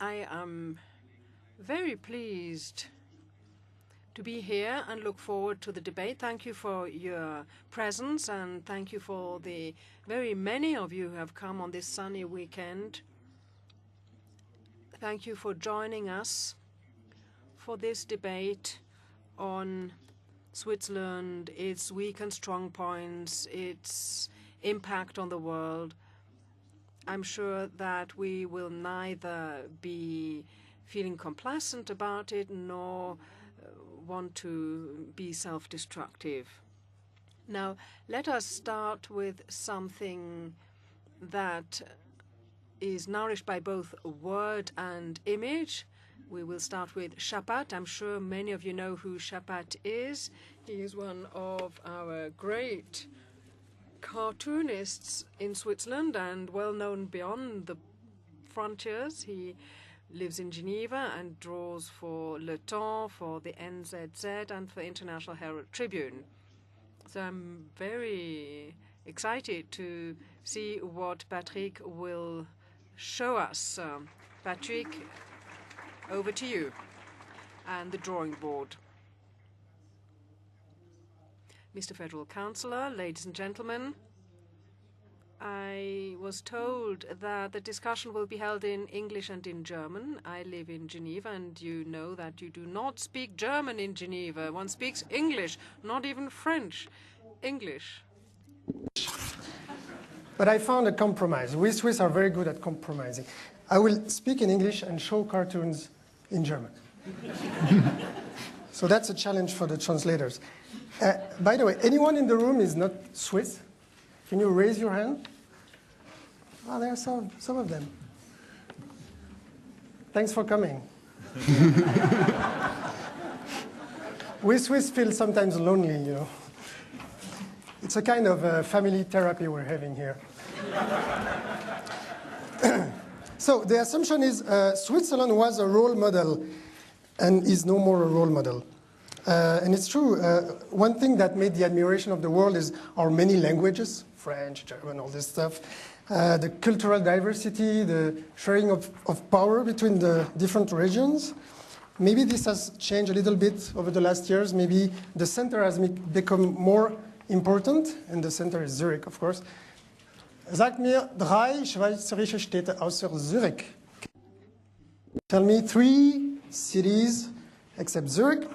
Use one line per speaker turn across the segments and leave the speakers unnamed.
I am very pleased to be here and look forward to the debate. Thank you for your presence, and thank you for the very many of you who have come on this sunny weekend. Thank you for joining us for this debate on Switzerland, its weak and strong points, its impact on the world. I'm sure that we will neither be feeling complacent about it nor want to be self-destructive. Now, let us start with something that is nourished by both word and image. We will start with Chapat. I'm sure many of you know who Chapat is. He is one of our great cartoonists in Switzerland and well known beyond the frontiers. He lives in Geneva and draws for Le Temps, for the NZZ, and for International Herald Tribune. So I'm very excited to see what Patrick will show us. Patrick, over to you and the drawing board. Mr. Federal Councillor, ladies and gentlemen, I was told that the discussion will be held in English and in German. I live in Geneva, and you know that you do not speak German in Geneva. One speaks English, not even French. English.
But I found a compromise. We Swiss are very good at compromising. I will speak in English and show cartoons in German. So that's a challenge for the translators. By the way, anyone in the room is not Swiss? Can you raise your hand? Oh, there are some of them. Thanks for coming. We Swiss feel sometimes lonely, you know. It's a kind of family therapy we're having here. So the assumption is Switzerland was a role model and is no more a role model. And it's true. One thing that made the admiration of the world is our many languages, French, German, all this stuff, the cultural diversity, the sharing of power between the different regions. Maybe this has changed a little bit over the last years. Maybe the center has become more important, and the center is Zurich, of course. Sagt mir 3 schweizerische Städte außer Zurich. Tell me 3 cities except Zurich.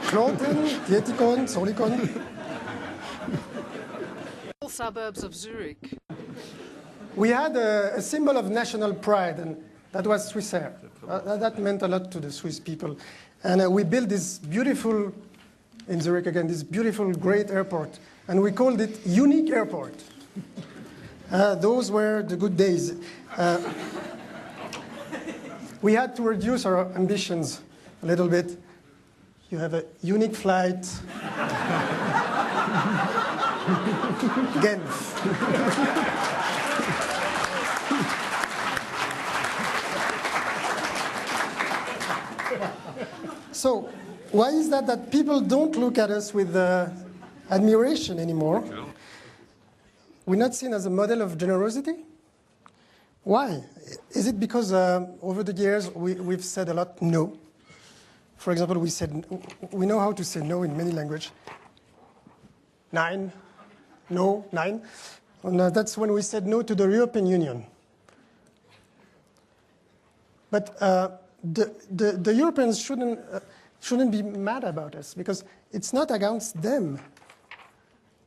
Kloten, Dietikon, Solikon.
All suburbs of Zurich.
We had a symbol of national pride, and that was Swissair. That meant a lot to the Swiss people. And we built this beautiful, in Zurich again, this beautiful, great airport. And we called it Unique Airport. Those were the good days. We had to reduce our ambitions a little bit. You have a unique flight. Genf. So why is that people don't look at us with admiration anymore? We're not seen as a model of generosity? Why? Is it because over the years we've said a lot no? For example, we know how to say no in many languages. Nein, no, nein. And that's when we said no to the European Union. But the Europeans shouldn't be mad about us, because it's not against them.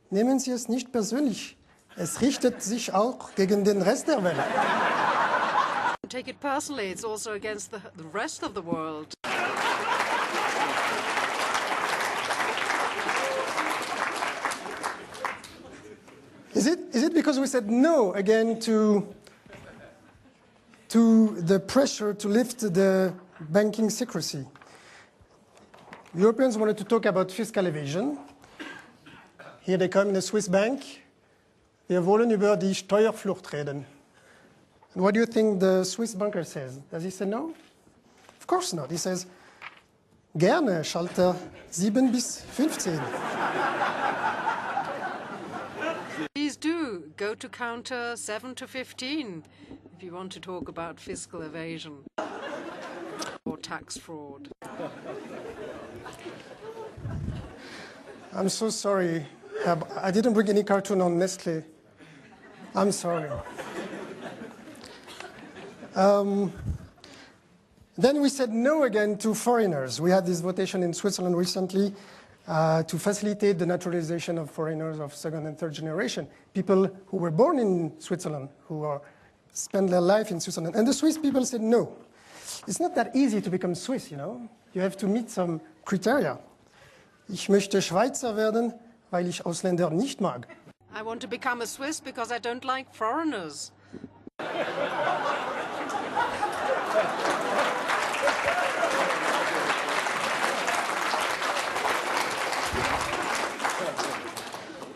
Nehmen Sie es nicht persönlich. Es richtet sich auch gegen den Rest der Welt.
Take it personally, it's also against the rest of the world.
Is it because we said no again to the pressure to lift the banking secrecy? Europeans wanted to talk about fiscal evasion. Here they come in a Swiss bank. Wir wollen über die Steuerflucht reden. And what do you think the Swiss banker says? Does he say no? Of course not. He says, gerne, Schalter 7 bis 15.
Please do go to counter 7 to 15 if you want to talk about fiscal evasion or tax fraud.
I'm so sorry. I didn't bring any cartoon on Nestlé. I'm sorry. Then we said no again to foreigners. We had this votation in Switzerland recently to facilitate the naturalization of foreigners of second and third generation, people who were born in Switzerland, who spend their life in Switzerland. And the Swiss people said no. It's not that easy to become Swiss, you know. You have to meet some criteria. Ich möchte Schweizer werden, weil ich Ausländer nicht mag.
I want to become a Swiss because I don't like foreigners.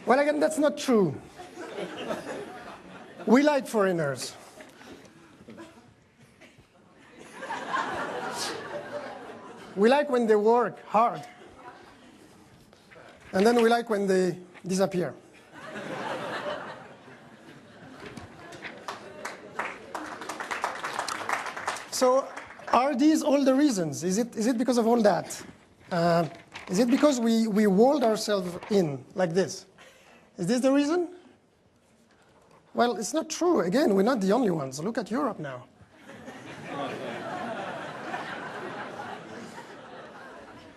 Well, again, that's not true. We like foreigners. We like when they work hard. And then we like when they disappear. So are these all the reasons? Is it because of all that? Is it because we walled ourselves in like this? Is this the reason? Well, it's not true. Again, we're not the only ones. Look at Europe now.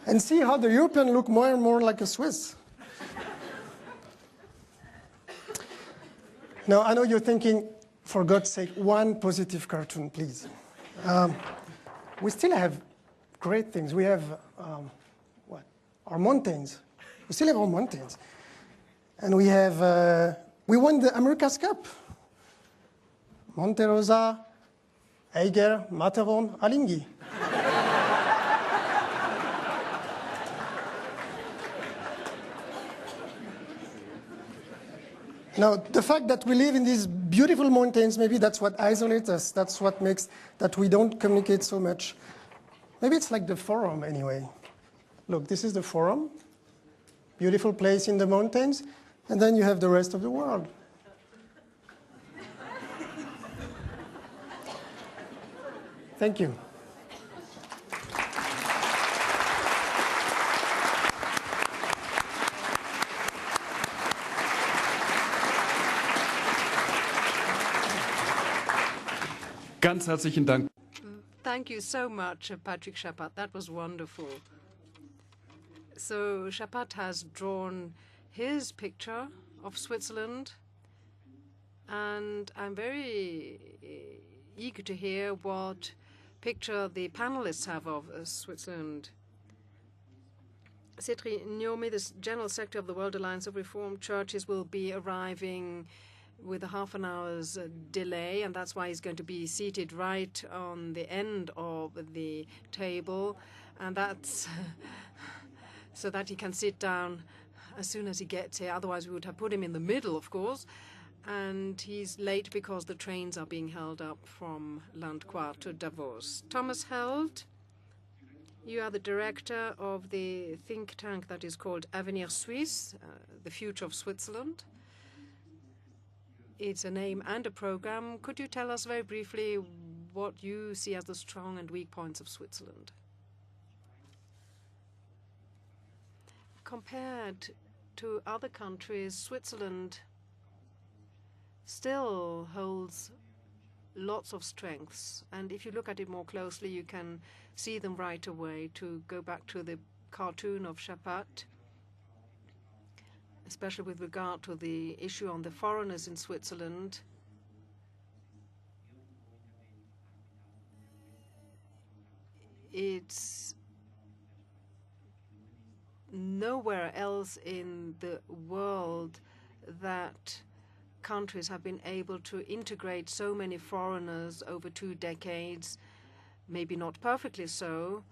And see how the European look more and more like a Swiss. Now, I know you're thinking, for God's sake, one positive cartoon, please. We still have great things. We have, our mountains. We still have our mountains. And we have, we won the America's Cup. Monte Rosa, Eiger, Matterhorn, Alinghi. Now, the fact that we live in these beautiful mountains, maybe that's what isolates us. That's what makes that we don't communicate so much. Maybe it's like the Forum anyway. Look, this is the Forum. Beautiful place in the mountains. And then you have the rest of the world. Thank you.
Ganz herzlichen Dank.
Thank you so much, Patrick Chapat. That was wonderful. So Chapat has drawn his picture of Switzerland, and I'm very eager to hear what picture the panelists have of Switzerland. Setri Nyomi, the General Secretary of the World Alliance of Reformed Churches, will be arriving with a half an hour's delay, and that's why he's going to be seated right on the end of the table, and that's so that he can sit down as soon as he gets here. Otherwise, we would have put him in the middle, of course. And he's late because the trains are being held up from Landquart to Davos. Thomas Held, you are the director of the think tank that is called Avenir Suisse, the future of Switzerland. It's a name and a program. Could you tell us very briefly what you see as the strong and weak points of Switzerland? Compared to other countries, Switzerland still holds lots of strengths. And if you look at it more closely, you can see them right away. To go back to the cartoon of Chapat, especially with regard to the issue on the foreigners in Switzerland, it's nowhere else in the world that countries have been able to integrate so many foreigners over 2 decades, maybe not perfectly so,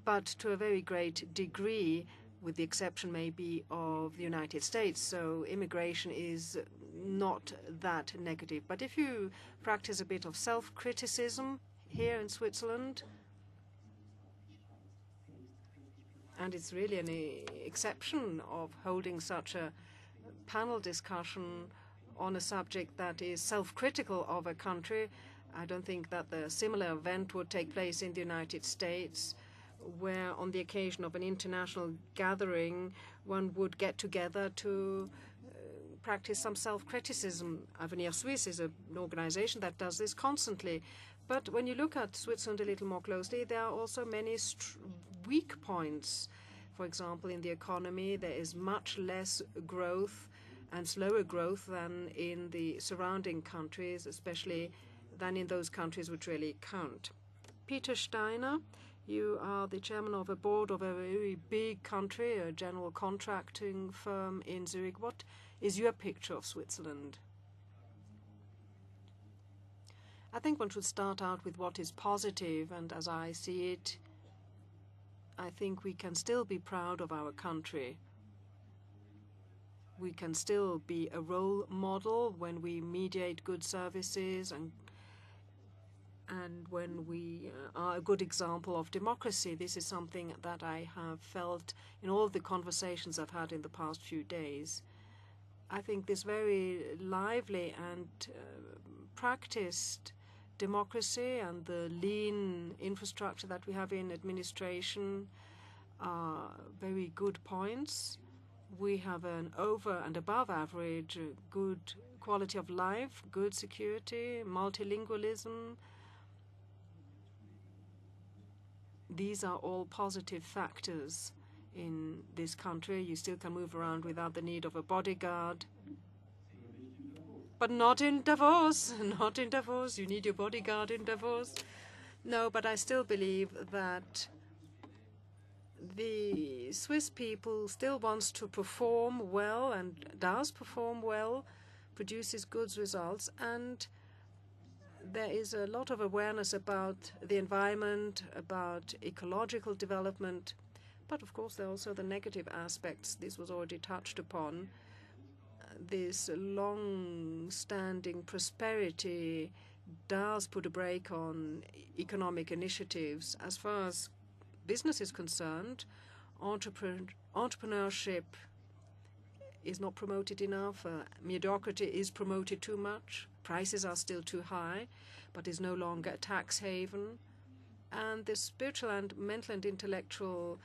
but to a very great degree, with the exception maybe of the United States. So immigration is not that negative. But if you practice a bit of self-criticism here in Switzerland, and it's really an exception of holding such a panel discussion on a subject that is self-critical of a country. I don't think that the similar event would take place in the United States, where on the occasion of an international gathering, one would get together to practice some self-criticism. Avenir Suisse is an organization that does this constantly. But when you look at Switzerland a little more closely, there are also many weak points. For example, in the economy, there is much less growth and slower growth than in the surrounding countries, especially than in those countries which really count. Peter Steiner, you are the chairman of a board of a very big country, a general contracting firm in Zurich. What is your picture of Switzerland? I think one should start out with what is positive, and as I see it, I think we can still be proud of our country. We can still be a role model when we mediate good services and when we are a good example of democracy. This is something that I have felt in all the conversations I've had in the past few days. I think this very lively and practiced democracy and the lean infrastructure that we have in administration are very good points. We have an over and above average good quality of life, good security, multilingualism. These are all positive factors in this country. You still can move around without the need of a bodyguard. But not in Davos. Not in Davos. You need your bodyguard in Davos. No, but I still believe that the Swiss people still wants to perform well and does perform well, produces good results, and there is a lot of awareness about the environment, about ecological development. But of course, there are also the negative aspects. This was already touched upon. This long-standing prosperity does put a brake on economic initiatives. As far as business is concerned, entrepreneurship is not promoted enough. Mediocrity is promoted too much. Prices are still too high, but is no longer a tax haven. And the spiritual and mental and intellectual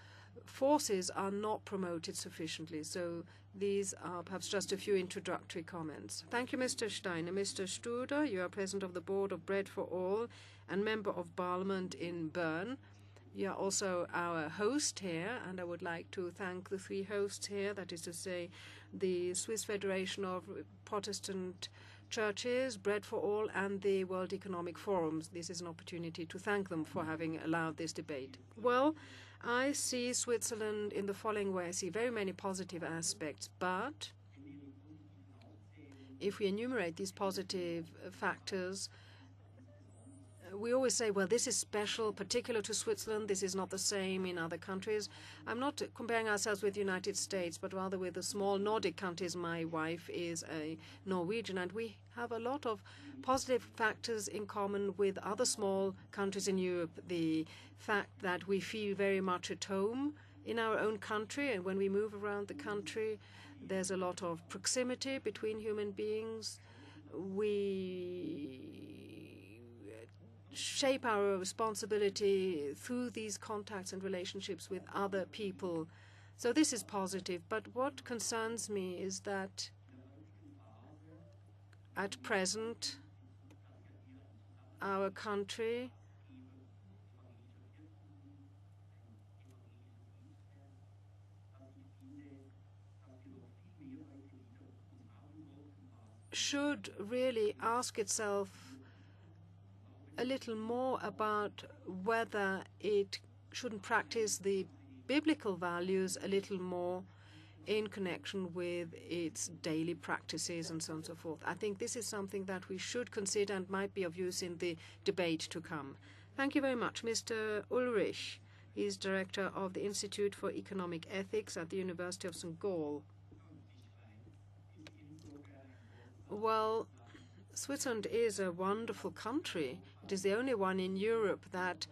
forces are not promoted sufficiently. So these are perhaps just a few introductory comments. Thank you, Mr. Steiner. Mr. Studer, you are president of the board of Bread for All and member of Parliament in Bern. You are also our host here, and I would like to thank the three hosts here, that is to say, the Swiss Federation of Protestant Churches, Bread for All, and the World Economic Forum. This is an opportunity to thank them for having allowed this debate. Well, I see Switzerland in the following way. I see very many positive aspects, but if we enumerate these positive factors, we always say, well, this is special, particular to Switzerland. This is not the same in other countries. I'm not comparing ourselves with the United States, but rather with the small Nordic countries. My wife is a Norwegian, and we have a lot of positive factors in common with other small countries in Europe. The fact that we feel very much at home in our own country, and when we move around the country, there's a lot of proximity between human beings. We shape our responsibility through these contacts and relationships with other people. So this is positive. But what concerns me is that at present, our country should really ask itself a little more about whether it shouldn't practice the biblical values a little more in connection with its daily practices and so on and so forth. I think this is something that we should consider and might be of use in the debate to come. Thank you very much. Mr. Ulrich is director of the Institute for Economic Ethics at the University of St. Gall. Well, Switzerland is a wonderful country. It is the only one in Europe that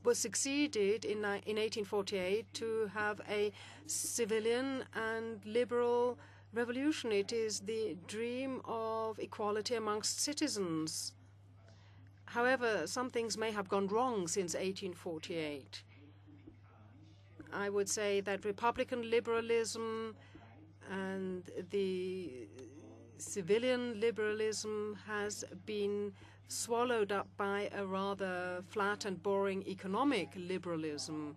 was succeeded in 1848 to have a civilian and liberal revolution. It is the dream of equality amongst citizens. However, some things may have gone wrong since 1848. I would say that Republican liberalism and the civilian liberalism has been swallowed up by a rather flat and boring economic liberalism.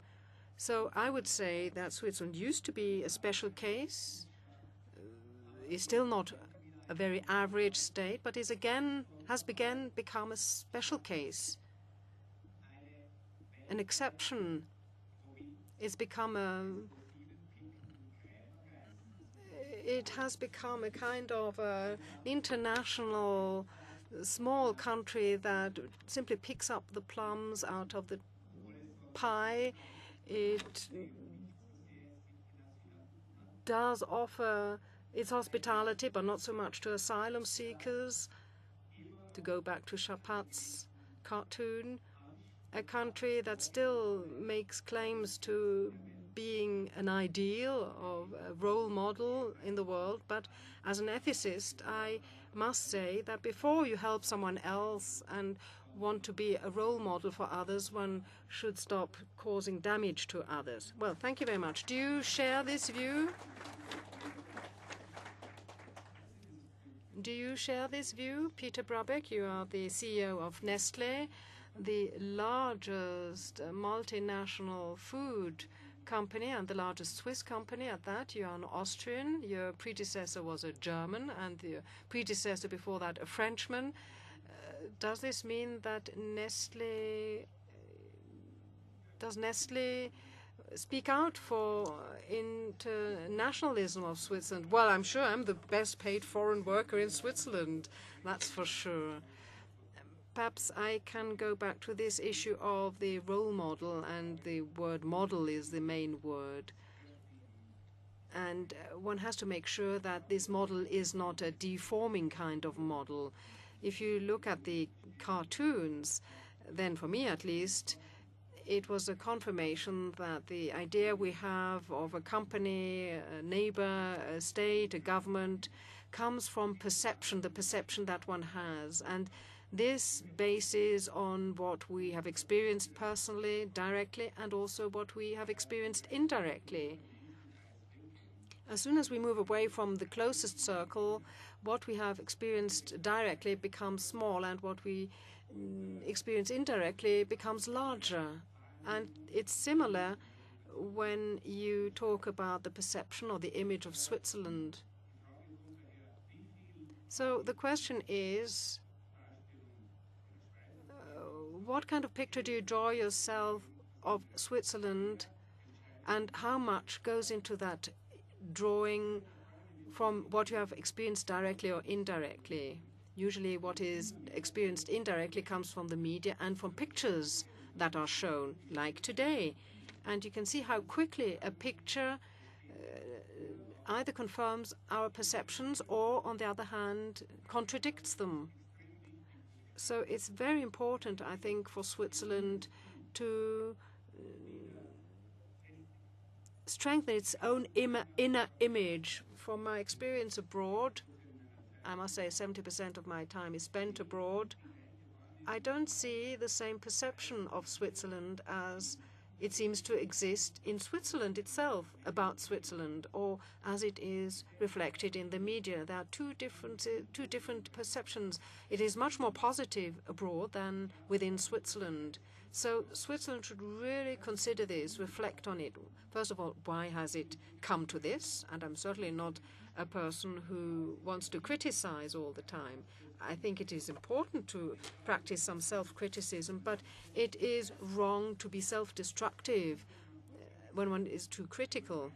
So I would say that Switzerland used to be a special case, is still not a very average state, but has become a special case, an exception. It has become a kind of international small country that simply picks up the plums out of the pie. It does offer its hospitality, but not so much to asylum seekers. To go back to Chapat's cartoon, a country that still makes claims to being an ideal of a role model in the world. But as an ethicist, I must say that before you help someone else and want to be a role model for others, one should stop causing damage to others. Well, thank you very much. Do you share this view? Do you share this view? Peter Brabeck, you are the CEO of Nestlé, the largest multinational food company and the largest Swiss company at that. You are an Austrian. Your predecessor was a German, and the predecessor before that a Frenchman. Does this mean that does Nestlé speak out for internationalism of Switzerland? Well, I'm sure I'm the best paid foreign worker in Switzerland, that's for sure. Perhaps I can go back to this issue of the role model, and the word model is the main word. And one has to make sure that this model is not a deforming kind of model. If you look at the cartoons, then for me at least, it was a confirmation that the idea we have of a company, a neighbor, a state, a government, comes from perception, the perception that one has. And this bases on what we have experienced personally, directly, and also what we have experienced indirectly. As soon as we move away from the closest circle, what we have experienced directly becomes small, and what we experience indirectly becomes larger. And it's similar when you talk about the perception or the image of Switzerland. So the question is, what kind of picture do you draw yourself of Switzerland, and how much goes into that drawing from what you have experienced directly or indirectly? Usually what is experienced indirectly comes from the media and from pictures that are shown, like today. And you can see how quickly a picture either confirms our perceptions or, on the other hand, contradicts them. So it's very important, I think, for Switzerland to strengthen its own inner image. From my experience abroad, I must say 70% of my time is spent abroad, I don't see the same perception of Switzerland as it seems to exist in Switzerland itself about Switzerland, or as it is reflected in the media. There are two different perceptions. It is much more positive abroad than within Switzerland. So Switzerland should really consider this, reflect on it. First of all, why has it come to this? And I'm certainly not a person who wants to criticize all the time. I think it is important to practice some self-criticism, but it is wrong to be self-destructive when one is too critical.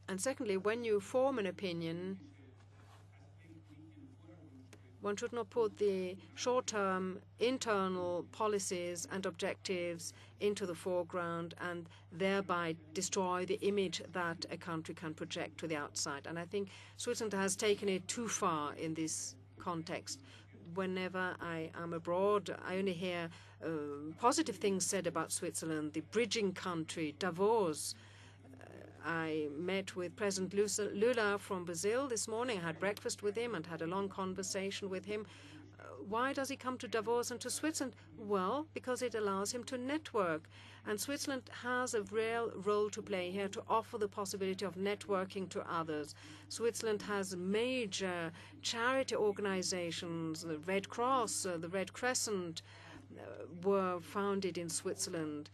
And secondly, when you form an opinion, one should not put the short-term internal policies and objectives into the foreground and thereby destroy the image that a country can project to the outside. And I think Switzerland has taken it too far in this context. Whenever I am abroad, I only hear positive things said about Switzerland, the bridging country, Davos. I met with President Lula from Brazil this morning. I had breakfast with him and had a long conversation with him. Why does he come to Davos and to Switzerland? Well, because it allows him to network. And Switzerland has a real role to play here to offer the possibility of networking to others. Switzerland has major charity organizations. The Red Cross, the Red Crescent were founded in Switzerland.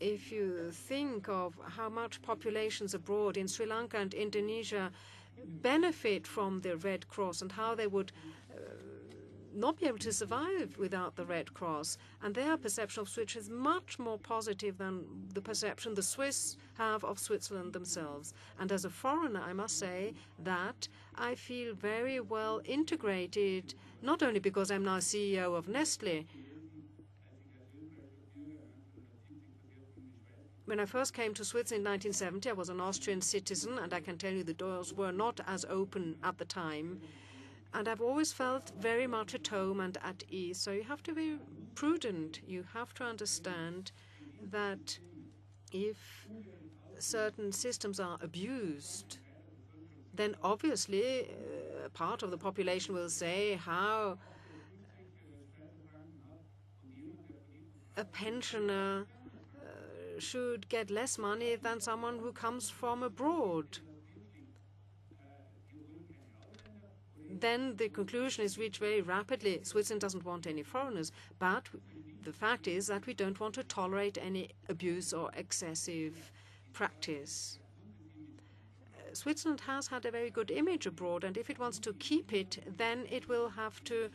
If you think of how much populations abroad in Sri Lanka and Indonesia benefit from the Red Cross and how they would not be able to survive without the Red Cross, and their perception of Switzerland is much more positive than the perception the Swiss have of Switzerland themselves. And as a foreigner, I must say that I feel very well integrated, not only because I'm now CEO of Nestlé. When I first came to Switzerland in 1970, I was an Austrian citizen, and I can tell you the doors were not as open at the time. And I've always felt very much at home and at ease. So you have to be prudent. You have to understand that if certain systems are abused, then obviously part of the population will say how a pensioner should get less money than someone who comes from abroad. Then the conclusion is reached very rapidly. Switzerland doesn't want any foreigners, but the fact is that we don't want to tolerate any abuse or excessive practice. Switzerland has had a very good image abroad, and if it wants to keep it, then it will have to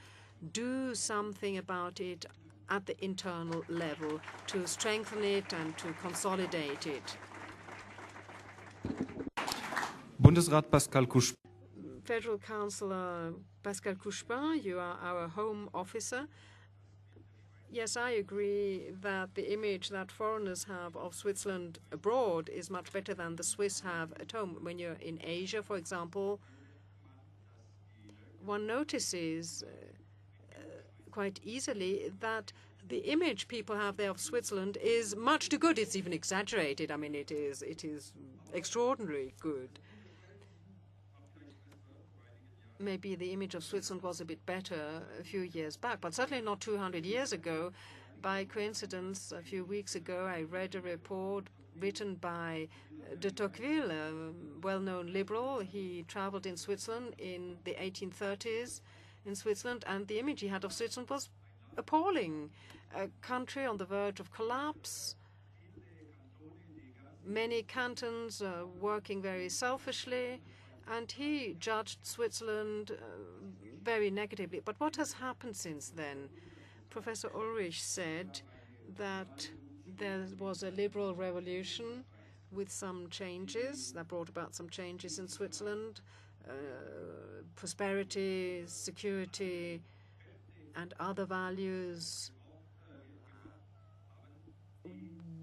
do something about it at the internal level to strengthen it and to consolidate it.
Bundesrat Pascal Couchepin.
Federal Councillor Pascal Couchepin, you are our Home Officer. Yes, I agree that the image that foreigners have of Switzerland abroad is much better than the Swiss have at home. When you're in Asia, for example, one notices quite easily that the image people have there of Switzerland is much too good. It's even exaggerated. I mean, it is extraordinarily good. Maybe the image of Switzerland was a bit better a few years back, but certainly not 200 years ago. By coincidence, a few weeks ago, I read a report written by de Tocqueville, a well-known liberal. He traveled in Switzerland in the 1830s in Switzerland, and the image he had of Switzerland was appalling. A country on the verge of collapse, many cantons working very selfishly, and he judged Switzerland very negatively. But what has happened since then? Professor Ulrich said that there was a liberal revolution with some changes that brought about some changes in Switzerland. Prosperity, security, and other values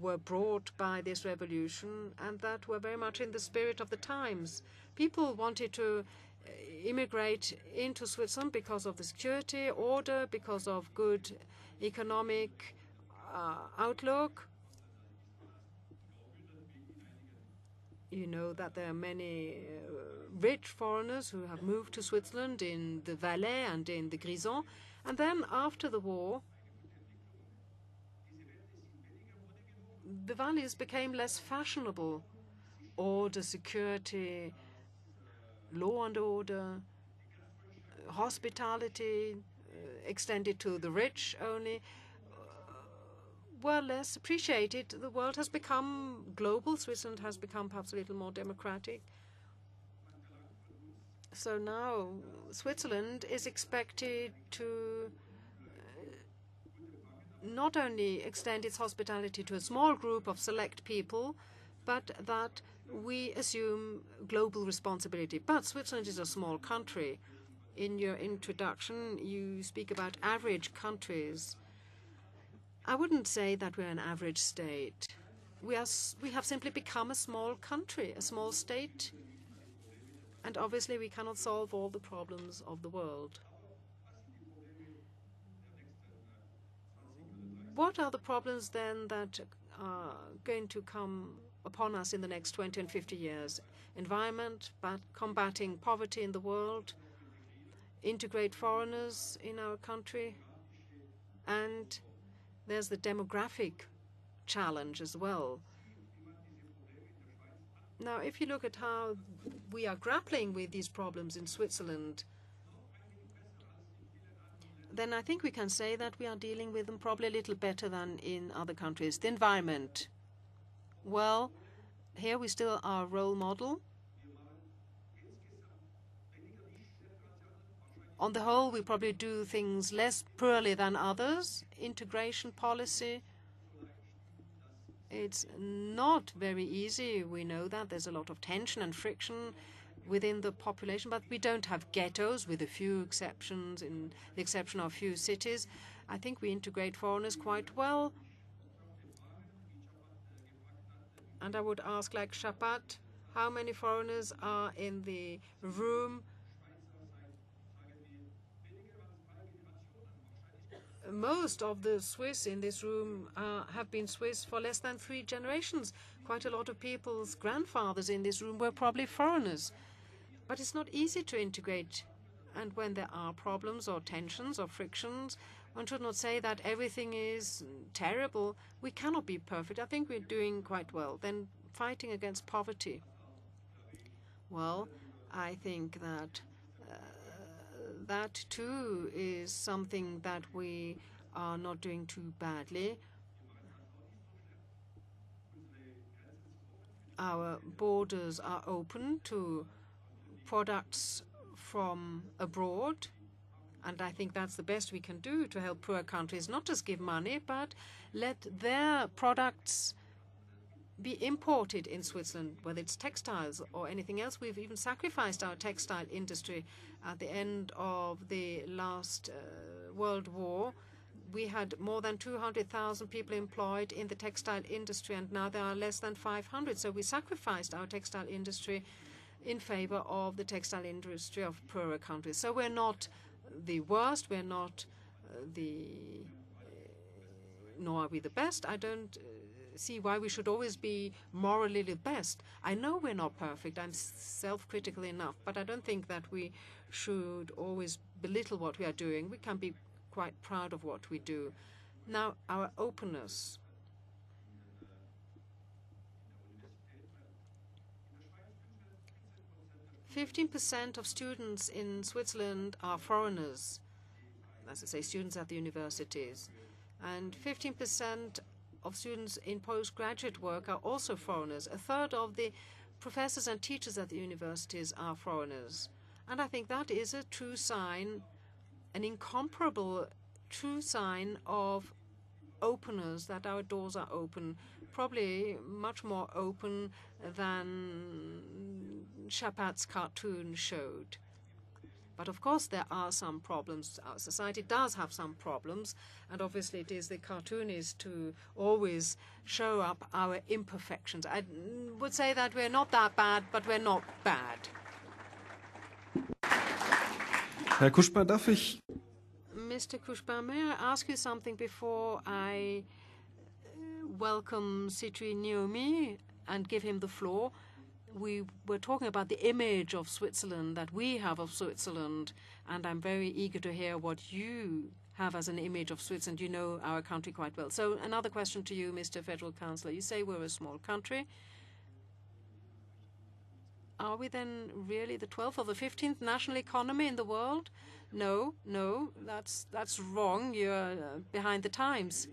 were brought by this revolution, and that were very much in the spirit of the times. People wanted to immigrate into Switzerland because of the security, order, because of good economic outlook. You know that there are many rich foreigners who have moved to Switzerland in the Valais and in the Grisons. And then after the war, the values became less fashionable. Order, security, law and order, hospitality extended to the rich only, were less appreciated. The world has become global. Switzerland has become perhaps a little more democratic. So now Switzerland is expected to not only extend its hospitality to a small group of select people, but that we assume global responsibility. But Switzerland is a small country. In your introduction, you speak about average countries. I wouldn't say that we're an average state. We have simply become a small country, a small state, and obviously we cannot solve all the problems of the world. What are the problems then that are going to come upon us in the next 20 and 50 years. Environment, but combating poverty in the world, integrate foreigners in our country, and there's the demographic challenge as well. Now, if you look at how we are grappling with these problems in Switzerland, then I think we can say that we are dealing with them probably a little better than in other countries. The environment. Well, here we still are a role model. On the whole, we probably do things less poorly than others. Integration policy, it's not very easy. We know that there's a lot of tension and friction within the population, but we don't have ghettos, with a few exceptions, in the exception of a few cities. I think we integrate foreigners quite well. And I would ask, like Chapat, how many foreigners are in the room? Most of the Swiss in this room have been Swiss for less than 3 generations. Quite a lot of people's grandfathers in this room were probably foreigners. But it's not easy to integrate. And when there are problems or tensions or frictions, one should not say that everything is terrible. We cannot be perfect. I think we're doing quite well. Then fighting against poverty. Well, I think that that too is something that we are not doing too badly. Our borders are open to products from abroad, and I think that's the best we can do to help poor countries, not just give money, but let their products be imported in Switzerland, whether it's textiles or anything else. We've even sacrificed our textile industry. At the end of the last World War, we had more than 200,000 people employed in the textile industry, and now there are less than 500. So we sacrificed our textile industry in favor of the textile industry of poorer countries. So we're not the worst, we're not nor are we the best. I don't see why we should always be morally the best. I know we're not perfect. I'm self-critical enough, but I don't think that we should always belittle what we are doing. We can be quite proud of what we do. Now, our openness. "15% of students in Switzerland are foreigners," as I say, students at the universities. And 15% of students in postgraduate work are also foreigners. A third of the professors and teachers at the universities are foreigners. And I think that is a true sign, an incomparable true sign of openness, that our doors are open, probably much more open than Chapat's cartoon showed. But of course there are some problems. Our society does have some problems, and obviously it is the cartoonist to always show up our imperfections. I would say that we're not that bad, but we're not bad.
Herr Couchepin, darf ich?
Mr. Couchepin, may I ask you something before I welcome Sitri Niomi and give him the floor? We were talking about the image of Switzerland that we have of Switzerland, and I'm very eager to hear what you have as an image of Switzerland. You know our country quite well. So another question to you, Mr. Federal Councillor. You say we're a small country. Are we then really the 12th or the 15th national economy in the world? No, that's wrong. You're behind the times.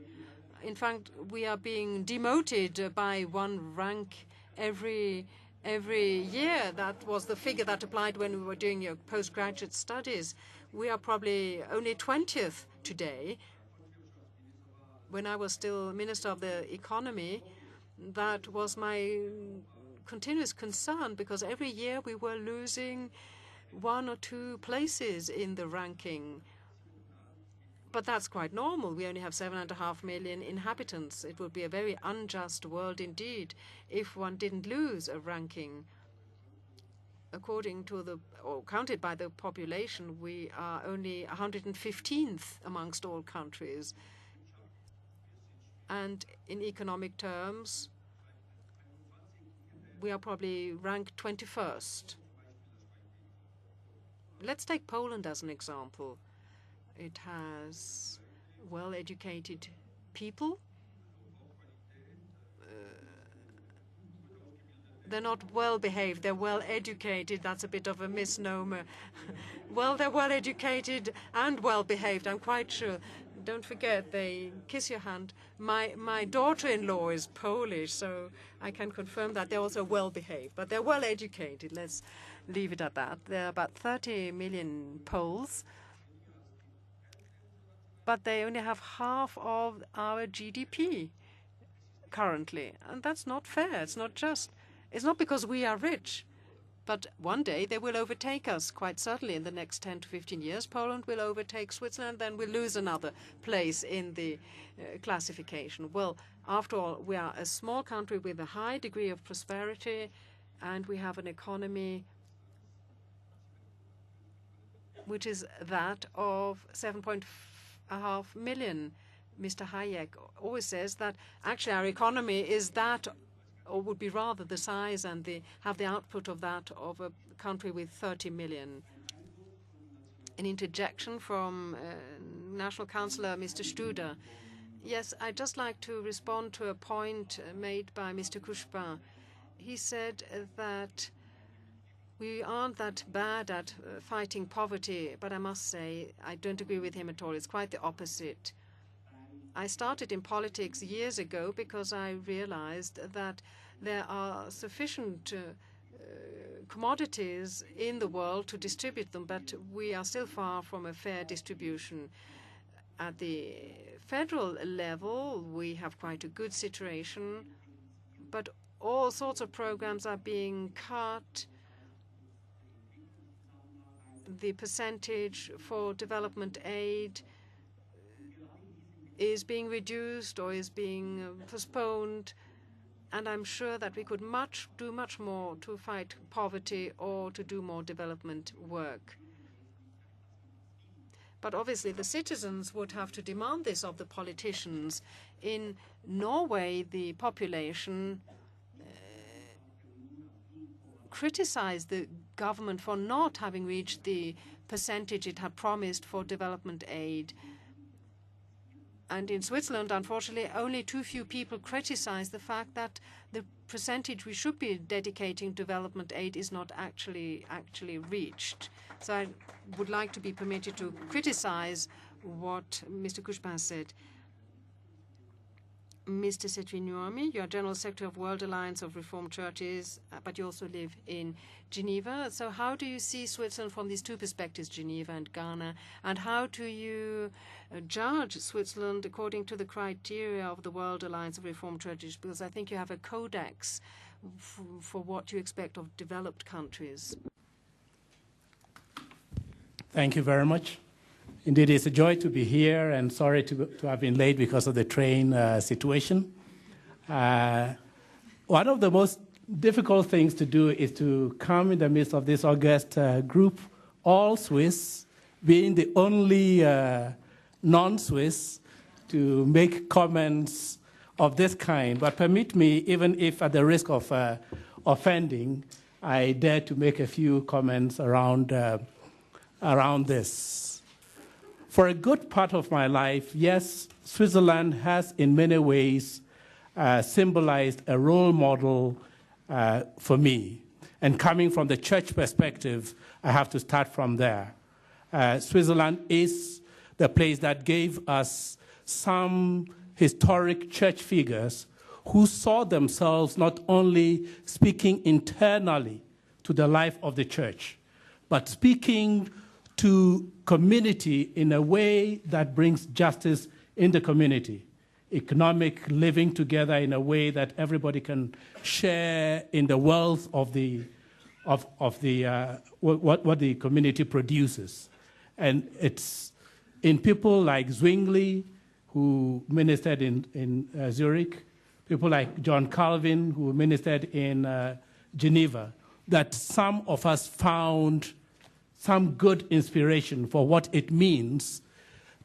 In fact, we are being demoted by 1 rank every year. That was the figure that applied when we were doing your postgraduate studies. We are probably only 20th today. When I was still Minister of the Economy, that was my continuous concern, because every year we were losing 1 or 2 places in the ranking. But that's quite normal. We only have 7.5 million inhabitants. It would be a very unjust world indeed if one didn't lose a ranking. According to or counted by the population, we are only 115th amongst all countries. And in economic terms, we are probably ranked 21st. Let's take Poland as an example. It has well-educated people. They're not well-behaved, they're well-educated. That's a bit of a misnomer. Well, they're well-educated and well-behaved, I'm quite sure. Don't forget, they kiss your hand. My daughter-in-law is Polish, so I can confirm that they're also well-behaved. But they're well-educated, let's leave it at that. There are about 30 million Poles, but they only have half of our GDP currently. And that's not fair, it's not just. It's not because we are rich, but one day they will overtake us, quite certainly in the next 10 to 15 years. Poland will overtake Switzerland, then we'll lose another place in the classification. Well, after all, we are a small country with a high degree of prosperity, and we have an economy which is that of 7.5 million. Mr. Hayek always says that actually our economy is that, or would be rather the size and have the output of that of a country with 30 million. An interjection from National Councillor Mr. Studer. Yes, I'd just like to respond to a point made by Mr. Couchepin. He said that we aren't that bad at fighting poverty, but I must say I don't agree with him at all. It's quite the opposite. I started in politics years ago because I realized that there are sufficient commodities in the world to distribute them, but we are still far from a fair distribution. At the federal level, we have quite a good situation, but all sorts of programs are being cut. The percentage for development aid is being reduced or is being postponed, and I'm sure that we could do much more to fight poverty or to do more development work. But obviously the citizens would have to demand this of the politicians. In Norway, the population criticized the government for not having reached the percentage it had promised for development aid. And in Switzerland, unfortunately, only too few people criticize the fact that the percentage we should be dedicating development aid is not actually reached. So I would like to be permitted to criticize what Mr. Couchepin said. Mr. Setvinuami, you are General Secretary of World Alliance of Reformed Churches, but you also live in Geneva. So how do you see Switzerland from these two perspectives, Geneva and Ghana? And how do you judge Switzerland according to the criteria of the World Alliance of Reformed Churches? Because I think you have a codex for what you expect of developed countries.
Thank you very much. Indeed, it's a joy to be here, and sorry to have been late because of the train situation. One of the most difficult things to do is to come in the midst of this august group, all Swiss, being the only non-Swiss to make comments of this kind. But permit me, even if at the risk of offending, I dare to make a few comments around this. For a good part of my life, yes, Switzerland has in many ways symbolized a role model for me. And coming from the church perspective, I have to start from there. Switzerland is the place that gave us some historic church figures who saw themselves not only speaking internally to the life of the church, but speaking to community in a way that brings justice in the community, economic living together in a way that everybody can share in the wealth of what the community produces. And it's in people like Zwingli, who ministered in Zurich, people like John Calvin, who ministered in Geneva, that some of us found some good inspiration for what it means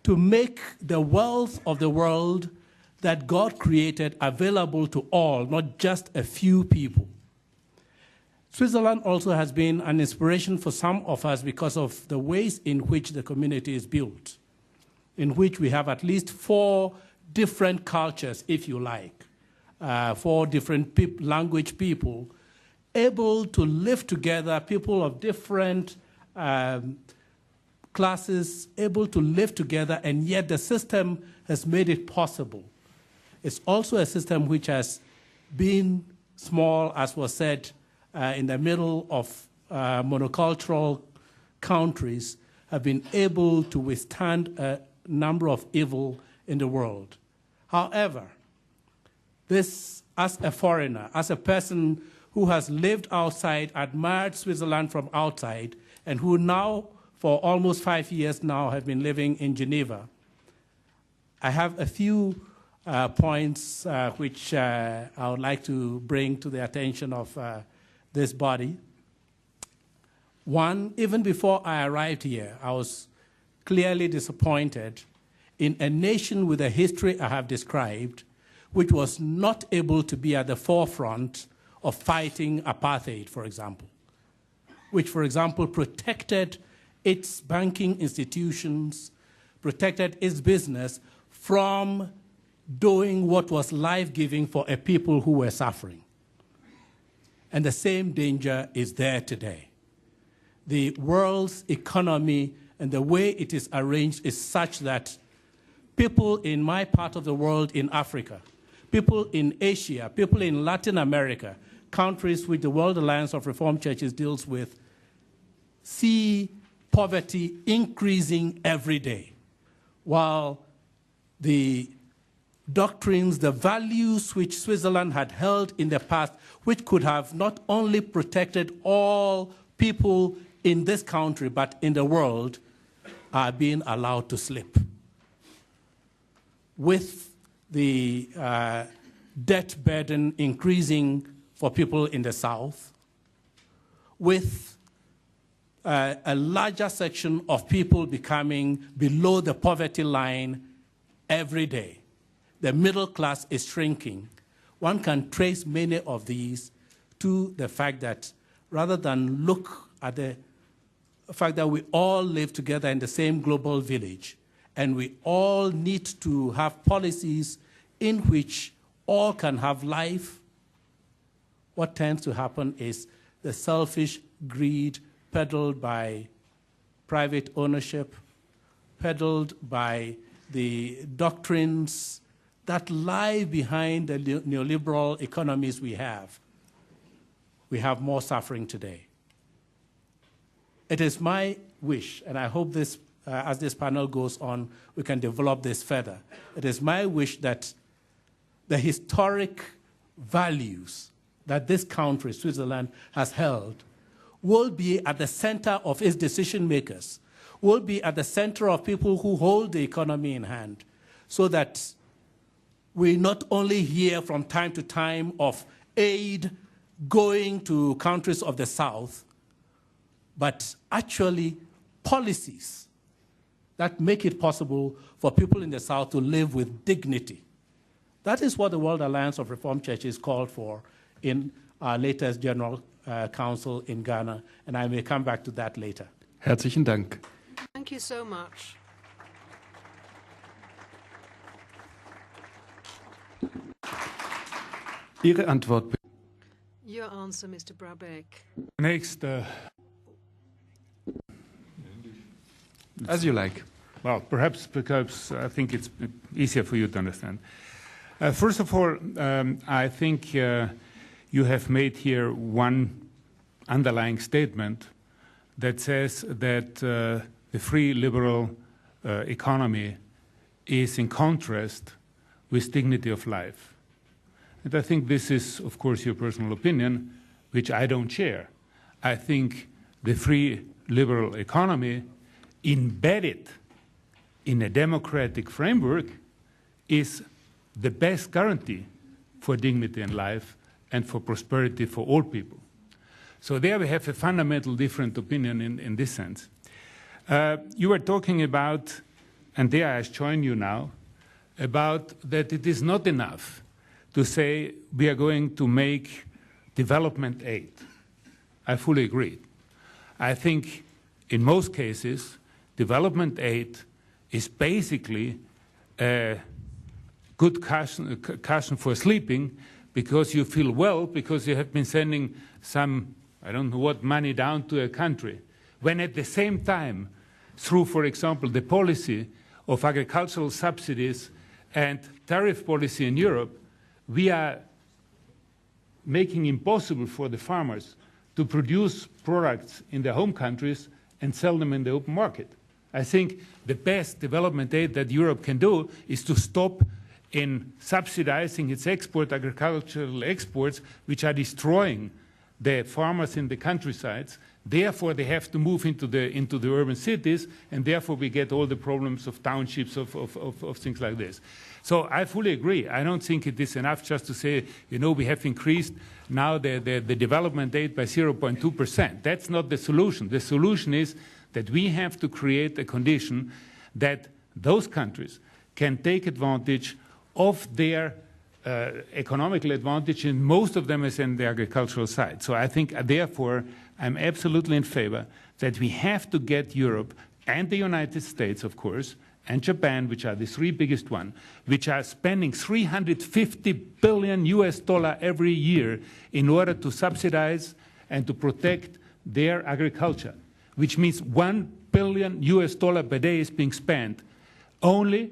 to make the wealth of the world that God created available to all, not just a few people. Switzerland also has been an inspiration for some of us because of the ways in which the community is built, in which we have at least 4 different cultures, if you like, 4 different language people, able to live together, people of different classes, able to live together, and yet the system has made it possible. It's also a system which has been small, as was said, in the middle of monocultural countries, have been able to withstand a number of evil in the world. However, this, as a foreigner, as a person who has lived outside, admired Switzerland from outside, and who now, for almost 5 years now, have been living in Geneva, I have a few points which I would like to bring to the attention of this body. One, even before I arrived here, I was clearly disappointed in a nation with a history I have described, which was not able to be at the forefront of fighting apartheid, for example, which, for example, protected its banking institutions, protected its business from doing what was life-giving for a people who were suffering. And the same danger is there today. The world's economy and the way it is arranged is such that people in my part of the world in Africa, people in Asia, people in Latin America, countries which the World Alliance of Reformed Churches deals with, see poverty increasing every day, while the doctrines, the values which Switzerland had held in the past, which could have not only protected all people in this country, but in the world, are being allowed to slip. With the debt burden increasing for people in the South, with a larger section of people becoming below the poverty line every day. The middle class is shrinking. One can trace many of these to the fact that rather than look at the fact that we all live together in the same global village, and we all need to have policies in which all can have life, what tends to happen is the selfish greed peddled by private ownership, peddled by the doctrines that lie behind the neoliberal economies we have. We have more suffering today. It is my wish, and I hope this, as this panel goes on, we can develop this further. It is my wish that the historic values that this country, Switzerland, has held will be at the center of its decision makers, will be at the center of people who hold the economy in hand, so that we not only hear from time to time of aid going to countries of the South, but actually policies that make it possible for people in the South to live with dignity. That is what the World Alliance of Reformed Churches called for in our latest General Council in Ghana, and I may come back to that later.
Herzlichen Dank.
Thank you so much.
Ihre Antwort bitte.
Your answer, Mr. Brabeck.
Next,
As you like.
well, perhaps because I think it's easier for you to understand. First of all, I think you have made here one underlying statement that says that the free liberal economy is in contrast with dignity of life. And I think this is, of course, your personal opinion, which I don't share. I think the free liberal economy embedded in a democratic framework is the best guarantee for dignity in life and for prosperity for all people. So there we have a fundamental different opinion in this sense. You were talking about, and there I join you now, about that it is not enough to say we are going to make development aid. I fully agree. I think in most cases, development aid is basically a good cushion for sleeping, because you feel well because you have been sending some, I don't know what, money down to a country. When at the same time, through, for example, the policy of agricultural subsidies and tariff policy in Europe, we are making impossible for the farmers to produce products in their home countries and sell them in the open market. I think the best development aid that Europe can do is to stop in subsidizing its agricultural exports, which are destroying the farmers in the countrysides. Therefore, they have to move into the urban cities, and therefore we get all the problems of townships, of things like this. So I fully agree. I don't think it is enough just to say, you know, we have increased now the development aid by 0.2%. That's not the solution. The solution is that we have to create a condition that those countries can take advantage of their economical advantage, and most of them is in the agricultural side. So I think, therefore, I'm absolutely in favor that we have to get Europe and the United States, of course, and Japan, which are the three biggest ones, which are spending $350 billion every year in order to subsidize and to protect their agriculture, which means $1 billion per day is being spent only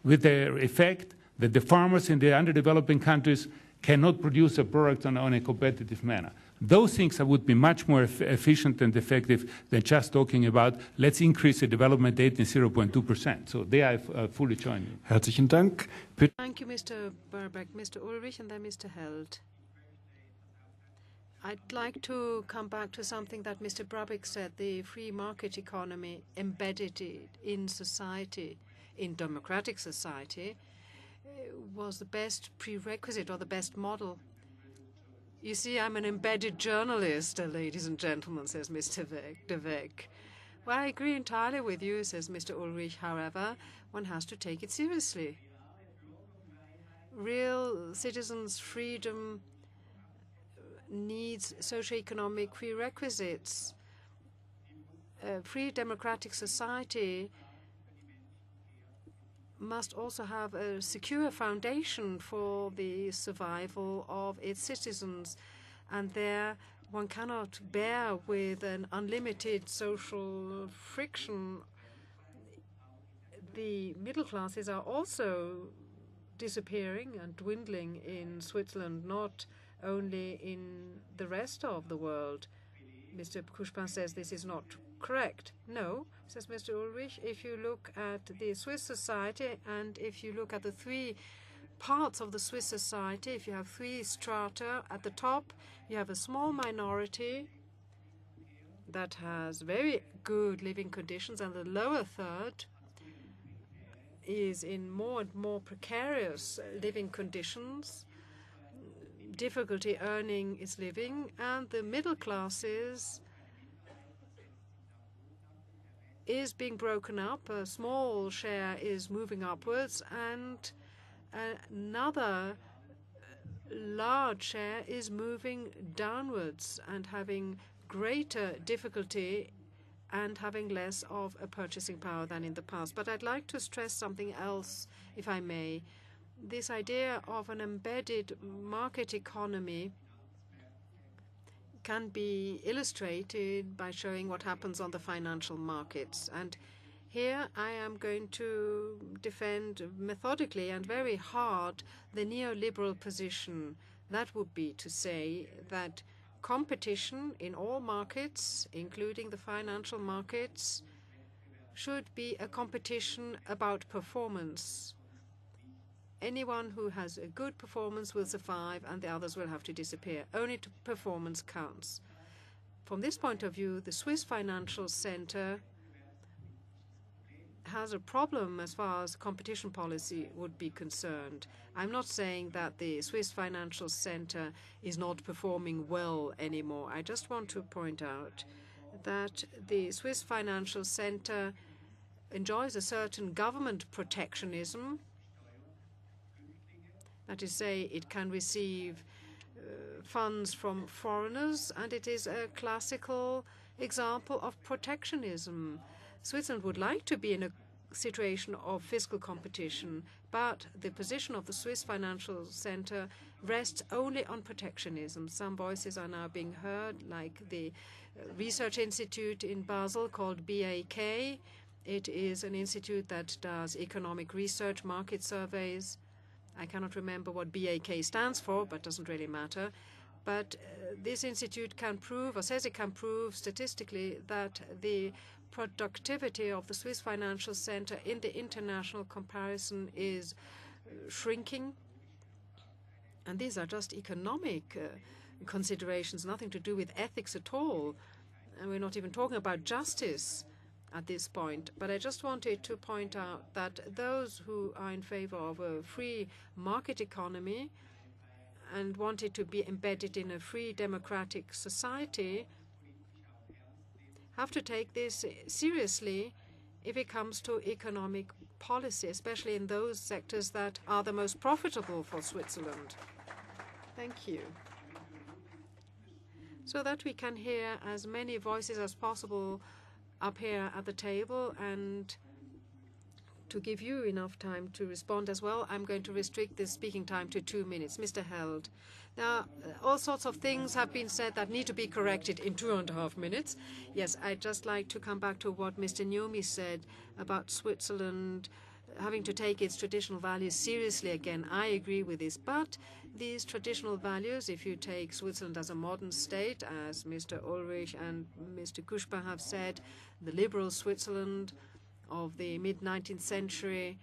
with the effect that the farmers in the underdeveloping countries cannot produce a product on a competitive manner. Those things would be much more efficient and effective than just talking about, let's increase the development aid in 0.2%. So there I fully join you.
Herzlichen Dank.
Thank you, Mr. Brabeck. Mr. Ulrich and then Mr. Held. I'd like to come back to something that Mr. Brabeck said, the free market economy embedded in society, in democratic society, was the best prerequisite or the best model. You see, I'm an embedded journalist, ladies and gentlemen, says Mr. De Weck. Well, I agree entirely with you, says Mr. Ulrich. However, one has to take it seriously. Real citizens' freedom needs socioeconomic prerequisites. A free democratic society must also have a secure foundation for the survival of its citizens. And there one cannot bear with an unlimited social friction. The middle classes are also disappearing and dwindling in Switzerland, not only in the rest of the world. Mr. Couchepin says this is not correct. No, says Mr. Ulrich, if you look at the Swiss society and if you look at the three parts of the Swiss society, if you have three strata, at the top you have a small minority that has very good living conditions, and the lower third is in more and more precarious living conditions, difficulty earning its living, and the middle classes is being broken up. A small share is moving upwards, and another large share is moving downwards and having greater difficulty and having less of a purchasing power than in the past. But I'd like to stress something else, if I may. This idea of an embedded market economy can be illustrated by showing what happens on the financial markets. And here I am going to defend methodically and very hard the neoliberal position. That would be to say that competition in all markets, including the financial markets, should be a competition about performance. Anyone who has a good performance will survive and the others will have to disappear. Only performance counts. From this point of view, the Swiss Financial Center has a problem as far as competition policy would be concerned. I'm not saying that the Swiss Financial Center is not performing well anymore. I just want to point out that the Swiss Financial Center enjoys a certain government protectionism. That is to say, it can receive funds from foreigners, and it is a classical example of protectionism. Switzerland would like to be in a situation of fiscal competition, but the position of the Swiss Financial Center rests only on protectionism. Some voices are now being heard, like the research institute in Basel called BAK. It is an institute that does economic research, market surveys. I cannot remember what BAK stands for, but doesn't really matter. But this institute can prove, or says it can prove statistically, that the productivity of the Swiss Financial Center in the international comparison is shrinking. And these are just economic considerations, nothing to do with ethics at all. And we're not even talking about justice at this point. But I just wanted to point out that those who are in favor of a free market economy and wanted to be embedded in a free democratic society have to take this seriously if it comes to economic policy, especially in those sectors that are the most profitable for Switzerland. Thank you. So that we can hear as many voices as possible up here at the table, and to give you enough time to respond as well, I'm going to restrict the speaking time to 2 minutes. Mr. Held. Now, all sorts of things have been said that need to be corrected in 2.5 minutes. Yes, I'd just like to come back to what Mr. Nyomi said about Switzerland having to take its traditional values seriously again. I agree with this. But these traditional values, if you take Switzerland as a modern state, as Mr. Ulrich and Mr. Couchepin have said, the liberal Switzerland of the mid-19th century,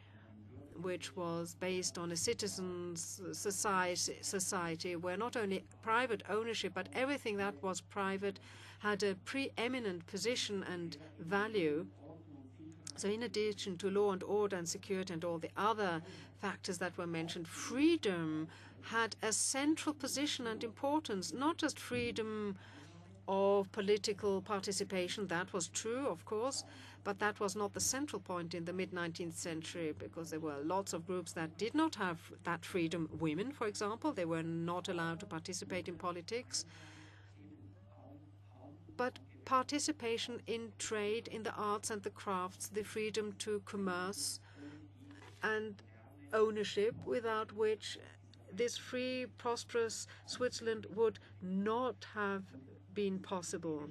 which was based on a citizens' society where not only private ownership, but everything that was private had a preeminent position and value. So in addition to law and order and security and all the other factors that were mentioned, freedom had a central position and importance, not just freedom of political participation. That was true, of course, but that was not the central point in the mid-19th century, because there were lots of groups that did not have that freedom. Women, for example, they were not allowed to participate in politics. But participation in trade, in the arts and the crafts, the freedom to commerce and ownership, without which this free, prosperous Switzerland would not have been possible.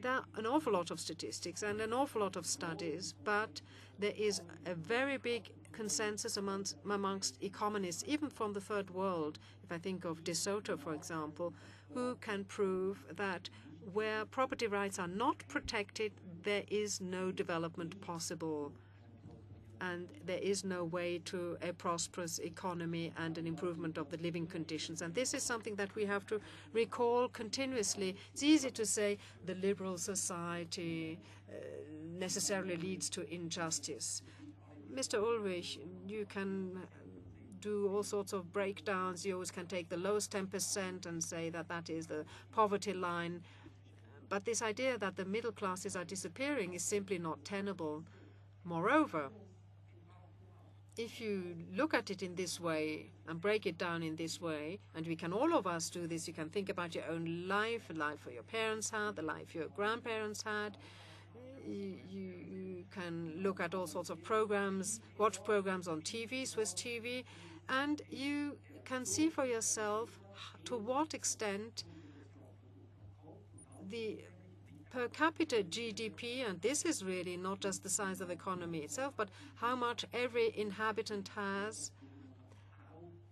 There are an awful lot of statistics and an awful lot of studies, but there is a very big consensus amongst economists, even from the third world, if I think of De Soto, for example, who can prove that where property rights are not protected, there is no development possible. And there is no way to a prosperous economy and an improvement of the living conditions. And this is something that we have to recall continuously. It's easy to say the liberal society necessarily leads to injustice. Mr. Ulrich, you can do all sorts of breakdowns. You always can take the lowest 10% and say that that is the poverty line. But this idea that the middle classes are disappearing is simply not tenable. Moreover, if you look at it in this way and break it down in this way, and we can all of us do this, you can think about your own life, the life your parents had, the life your grandparents had. You can look at all sorts of programs, watch programs on TV, Swiss TV, and you can see for yourself to what extent the per capita GDP, and this is really not just the size of the economy itself, but how much every inhabitant has.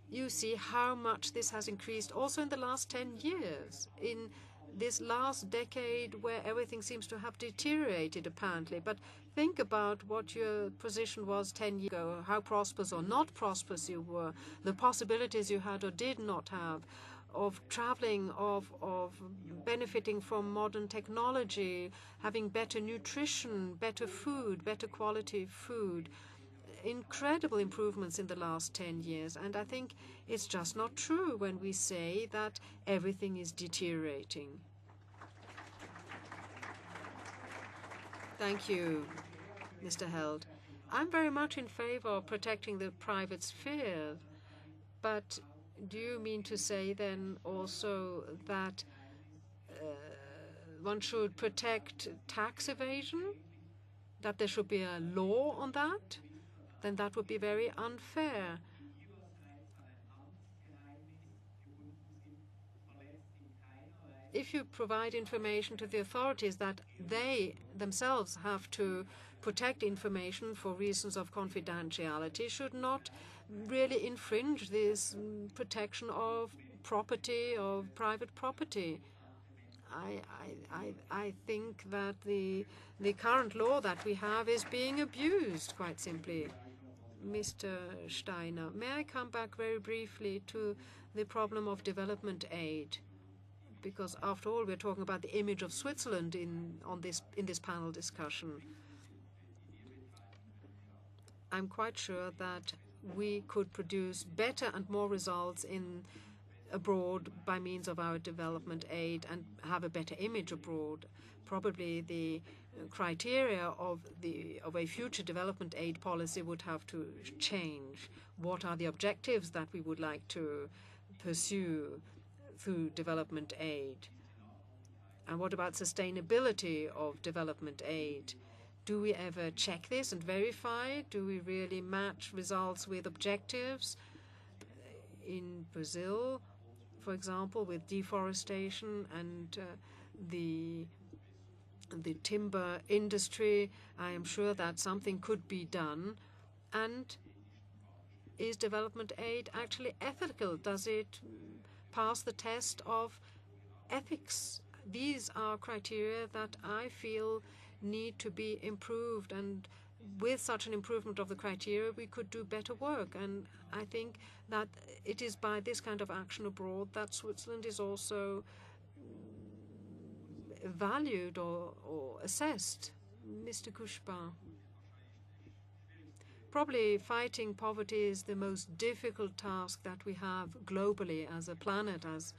You see how much this has increased also in the last 10 years. In this last decade where everything seems to have deteriorated, apparently. But think about what your position was 10 years ago, how prosperous or not prosperous you were, the possibilities you had or did not have, of traveling, of benefiting from modern technology, having better nutrition, better food, better quality food. Incredible improvements in the last 10 years. And I think it's just not true when we say that everything is deteriorating. Thank you, Mr. Held. I'm very much in favor of protecting the private sphere, but Do you mean to say then also that one should protect tax evasion? That there should be a law on that? Then that would be very unfair. If you provide information to the authorities that they themselves have to protect information for reasons of confidentiality, should not really infringe this protection of property, of private property. I think that the current law that we have is being abused, quite simply. Mr. Steiner, may I come back very briefly to the problem of development aid? Because after all, we're talking about the image of Switzerland in this panel discussion. I'm quite sure that we could produce better and more results abroad by means of our development aid and have a better image abroad. Probably the criteria of a future development aid policy would have to change. What are the objectives that we would like to pursue through development aid? And what about sustainability of development aid? Do we ever check this and verify? Do we really match results with objectives? In Brazil, for example, with deforestation and the timber industry, I am sure that something could be done. And is development aid actually ethical? Does it pass the test of ethics? These are criteria that I feel need to be improved, and with such an improvement of the criteria, we could do better work. And I think that it is by this kind of action abroad that Switzerland is also valued or assessed. Mr. Couchepin. Probably fighting poverty is the most difficult task that we have globally as a planet, as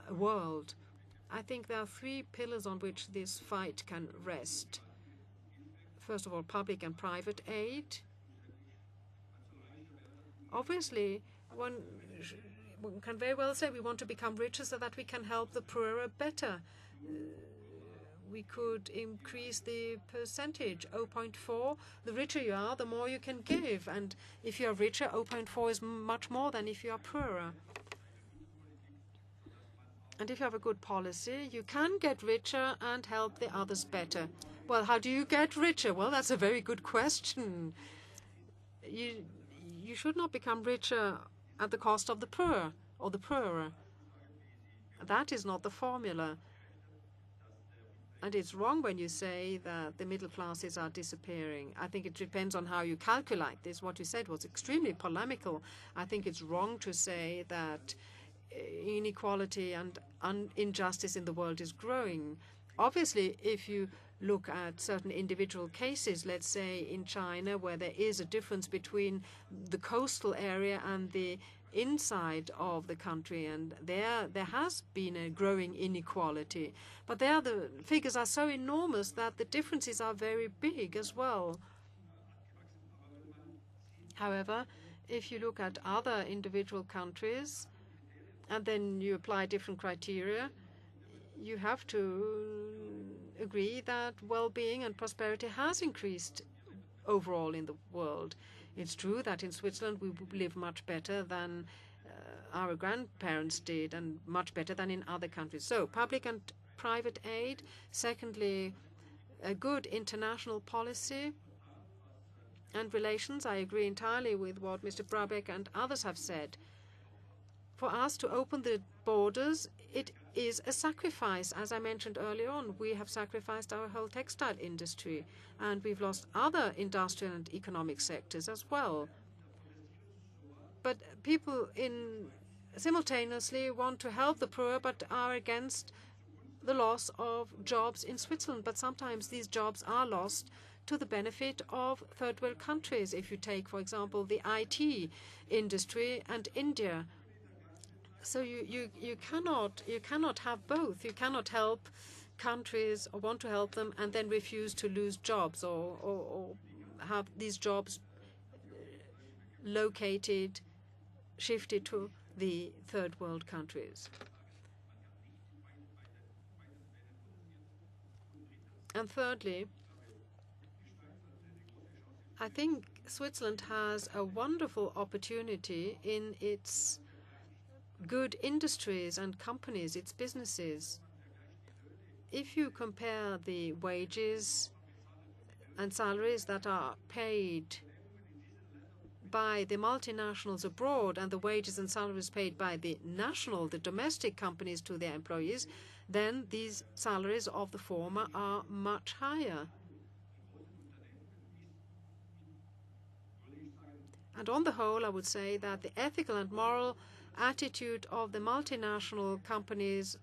a world. I think there are three pillars on which this fight can rest. First of all, public and private aid. Obviously, one can very well say we want to become richer so that we can help the poorer better. We could increase the percentage, 0.4. The richer you are, the more you can give. And if you are richer, 0.4 is much more than if you are poorer. And if you have a good policy, you can get richer and help the others better. Well, how do you get richer? Well, that's a very good question. You should not become richer at the cost of the poor or the poorer. That is not the formula. And it's wrong when you say that the middle classes are disappearing. I think it depends on how you calculate this. What you said was extremely polemical. I think it's wrong to say that inequality and injustice in the world is growing. Obviously, if you look at certain individual cases, let's say in China, where there is a difference between the coastal area and the inside of the country, and there has been a growing inequality. But there the figures are so enormous that the differences are very big as well. However, if you look at other individual countries, and then you apply different criteria, you have to agree that well-being and prosperity has increased overall in the world. It's true that in Switzerland we live much better than our grandparents did, and much better than in other countries. So public and private aid. Secondly, a good international policy and relations. I agree entirely with what Mr. Brabeck and others have said. For us to open the borders, it is a sacrifice. As I mentioned earlier on, we have sacrificed our whole textile industry, and we've lost other industrial and economic sectors as well. But people simultaneously want to help the poor, but are against the loss of jobs in Switzerland. But sometimes these jobs are lost to the benefit of third world countries. If you take, for example, the IT industry and India. So you cannot have both. You cannot help countries or want to help them and then refuse to lose jobs or have these jobs shifted to the third world countries. And thirdly, I think Switzerland has a wonderful opportunity in its good industries and companies, its businesses. If you compare the wages and salaries that are paid by the multinationals abroad and the wages and salaries paid by the domestic companies to their employees, then these salaries of the former are much higher. And on the whole, I would say that the ethical and moral attitude of the multinational companies,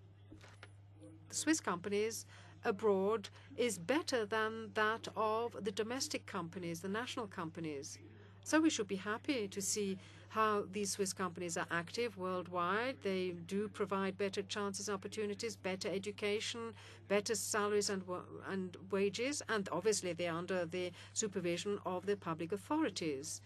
the Swiss companies abroad, is better than that of the domestic companies, the national companies. So we should be happy to see how these Swiss companies are active worldwide. They do provide better chances, opportunities, better education, better salaries and wages, and obviously they are under the supervision of the public authorities.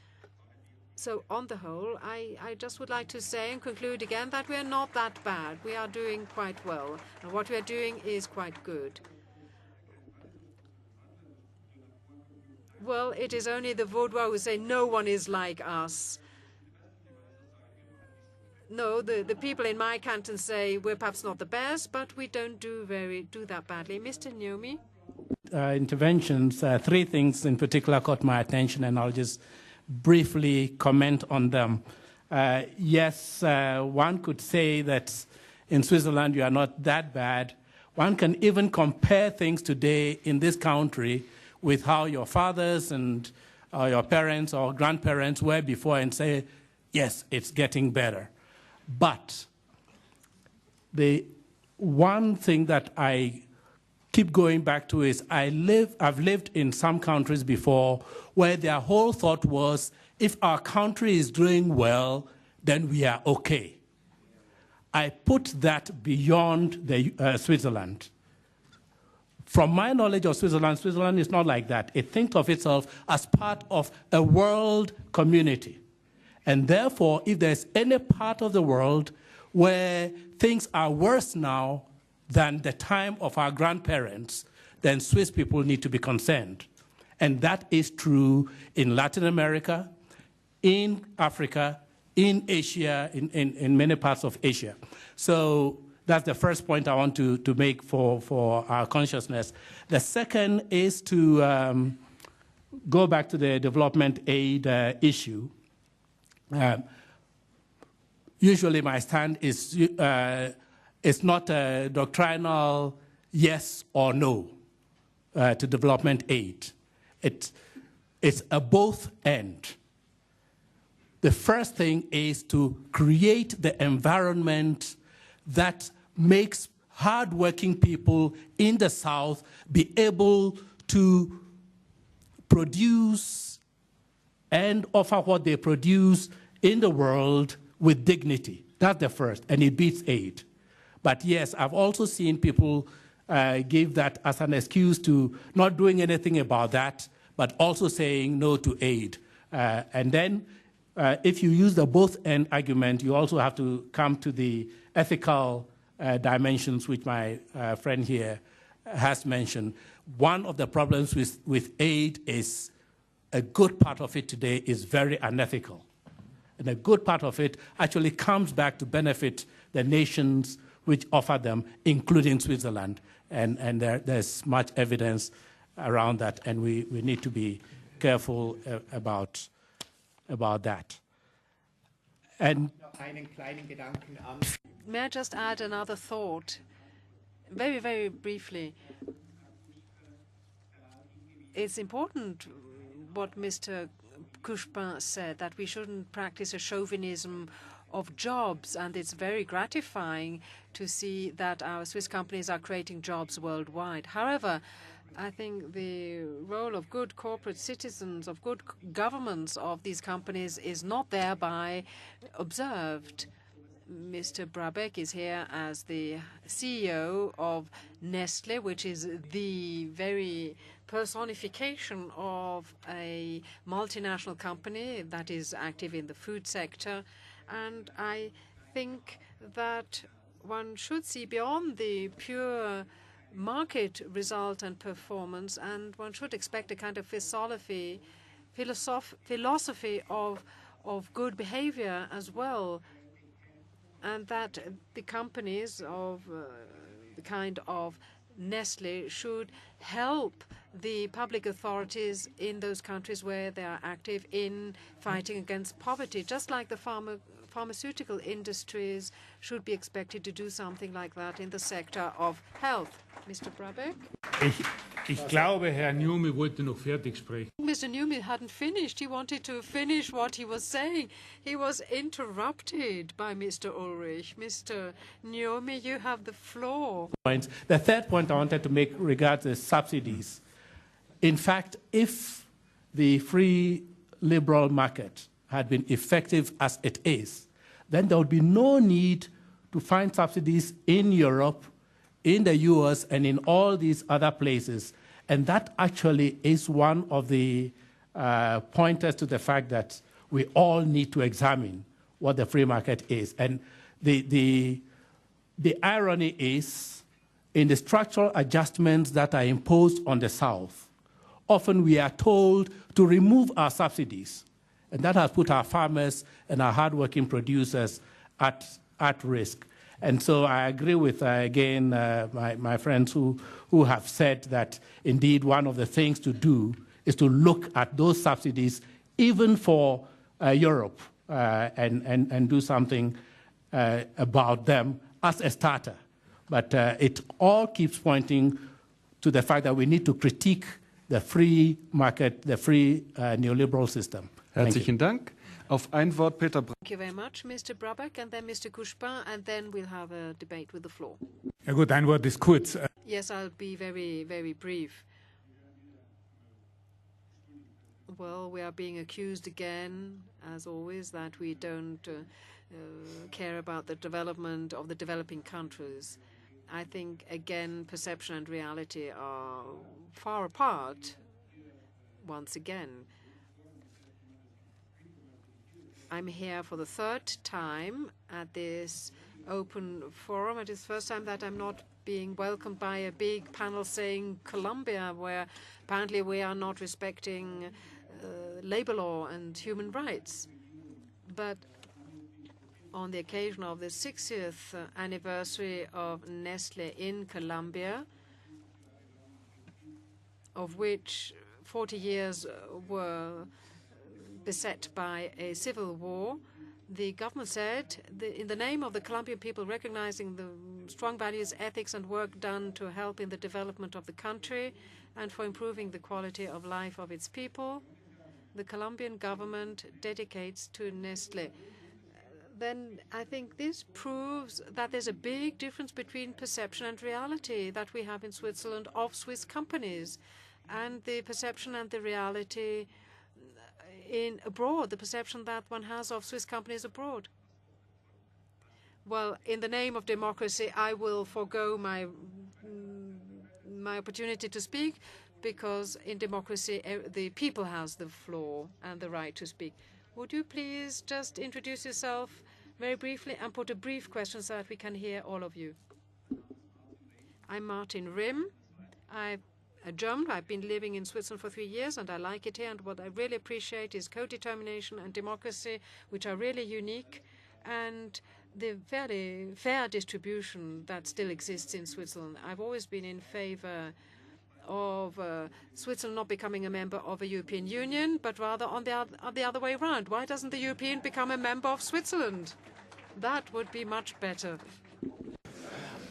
So on the whole, I just would like to say and conclude again that we are not that bad. We are doing quite well, and what we are doing is quite good. Well, it is only the Vaudois who say no one is like us. No, the people in my canton say we're perhaps not the best, but we don't do that badly. Mr. Nyomi?
Interventions, three things in particular caught my attention, and I'll just briefly comment on them. Yes, one could say that in Switzerland you are not that bad. One can even compare things today in this country with how your fathers and your parents or grandparents were before and say, yes, it's getting better. But the one thing that I keep going back to is I've lived in some countries before where their whole thought was, if our country is doing well, then we are okay. I put that beyond Switzerland. From my knowledge of Switzerland, Switzerland is not like that. It thinks of itself as part of a world community. And therefore, if there's any part of the world where things are worse now than the time of our grandparents, then Swiss people need to be concerned. And that is true in Latin America, in Africa, in Asia, in many parts of Asia. So that's the first point I want to make for our consciousness. The second is to go back to the development aid issue. Usually my stand is it's not a doctrinal yes or no to development aid. It's a both and. The first thing is to create the environment that makes hardworking people in the South be able to produce and offer what they produce in the world with dignity. That's the first, and it beats aid. But yes, I've also seen people give that as an excuse to not doing anything about that, but also saying no to aid. And then if you use the both and argument, you also have to come to the ethical dimensions, which my friend here has mentioned. One of the problems with aid is a good part of it today is very unethical. And a good part of it actually comes back to benefit the nations which offer them, including Switzerland. And there's much evidence around that, and we need to be careful about that. And
may I just add another thought? Very, very briefly. It's important what Mr. Couchepin said, that we shouldn't practice a chauvinism of jobs, and it's very gratifying to see that our Swiss companies are creating jobs worldwide. However, I think the role of good corporate citizens, of good governments of these companies is not thereby observed. Mr. Brabeck is here as the CEO of Nestlé, which is the very personification of a multinational company that is active in the food sector. And I think that one should see beyond the pure market result and performance, and one should expect a kind of philosophy of good behavior as well, and that the companies of the kind of Nestlé should help the public authorities in those countries where they are active in fighting against poverty, just like the pharmaceutical industries should be expected to do something like that in the sector of health. Mr. Brabeck?
Ich glaube, Herr Newmy wollte noch fertig sprechen.
Mr. Newmy hadn't finished. He wanted to finish what he was saying. He was interrupted by Mr. Ulrich. Mr. Newmy, you have the floor.
The third point I wanted to make regards the subsidies. In fact, if the free liberal market had been effective as it is, then there would be no need to find subsidies in Europe, in the US, and in all these other places. And that actually is one of the pointers to the fact that we all need to examine what the free market is. And the irony is, in the structural adjustments that are imposed on the South, often we are told to remove our subsidies. And that has put our farmers and our hardworking producers at risk. And so I agree with, again, my friends who have said that, indeed, one of the things to do is to look at those subsidies, even for Europe, and do something about them as a starter. But it all keeps pointing to the fact that we need to critique the free market, the free neoliberal system.
Herzlichen Dank. Auf ein Wort Peter Brabeck.
Thank you very much, Mr. Brabeck, and then Mr. Couchepin, and then we'll have a debate with the floor.
Ja gut, ein Wort ist kurz.
Yes, I'll be very, very brief. Well, we are being accused again, as always, that we don't care about the development of the developing countries. I think, again, perception and reality are far apart once again. I'm here for the third time at this open forum. It is the first time that I'm not being welcomed by a big panel saying Colombia, where apparently we are not respecting labor law and human rights. But on the occasion of the 60th anniversary of Nestlé in Colombia, of which 40 years were beset by a civil war, the government said, in the name of the Colombian people, recognizing the strong values, ethics, and work done to help in the development of the country and for improving the quality of life of its people, the Colombian government dedicates to Nestlé. Then I think this proves that there's a big difference between perception and reality that we have in Switzerland of Swiss companies, and the perception and the reality abroad, the perception that one has of Swiss companies abroad. Well, in the name of democracy, I will forego my opportunity to speak, because in democracy, the people has the floor and the right to speak. Would you please just introduce yourself very briefly and put a brief question so that we can hear all of you? I'm Martin Rim. I'm a German. I've been living in Switzerland for 3 years, and I like it here. And what I really appreciate is co-determination and democracy, which are really unique, and the very fair distribution that still exists in Switzerland. I've always been in favor of Switzerland not becoming a member of the European Union, but rather on the other way around. Why doesn't the European become a member of Switzerland? That would be much better.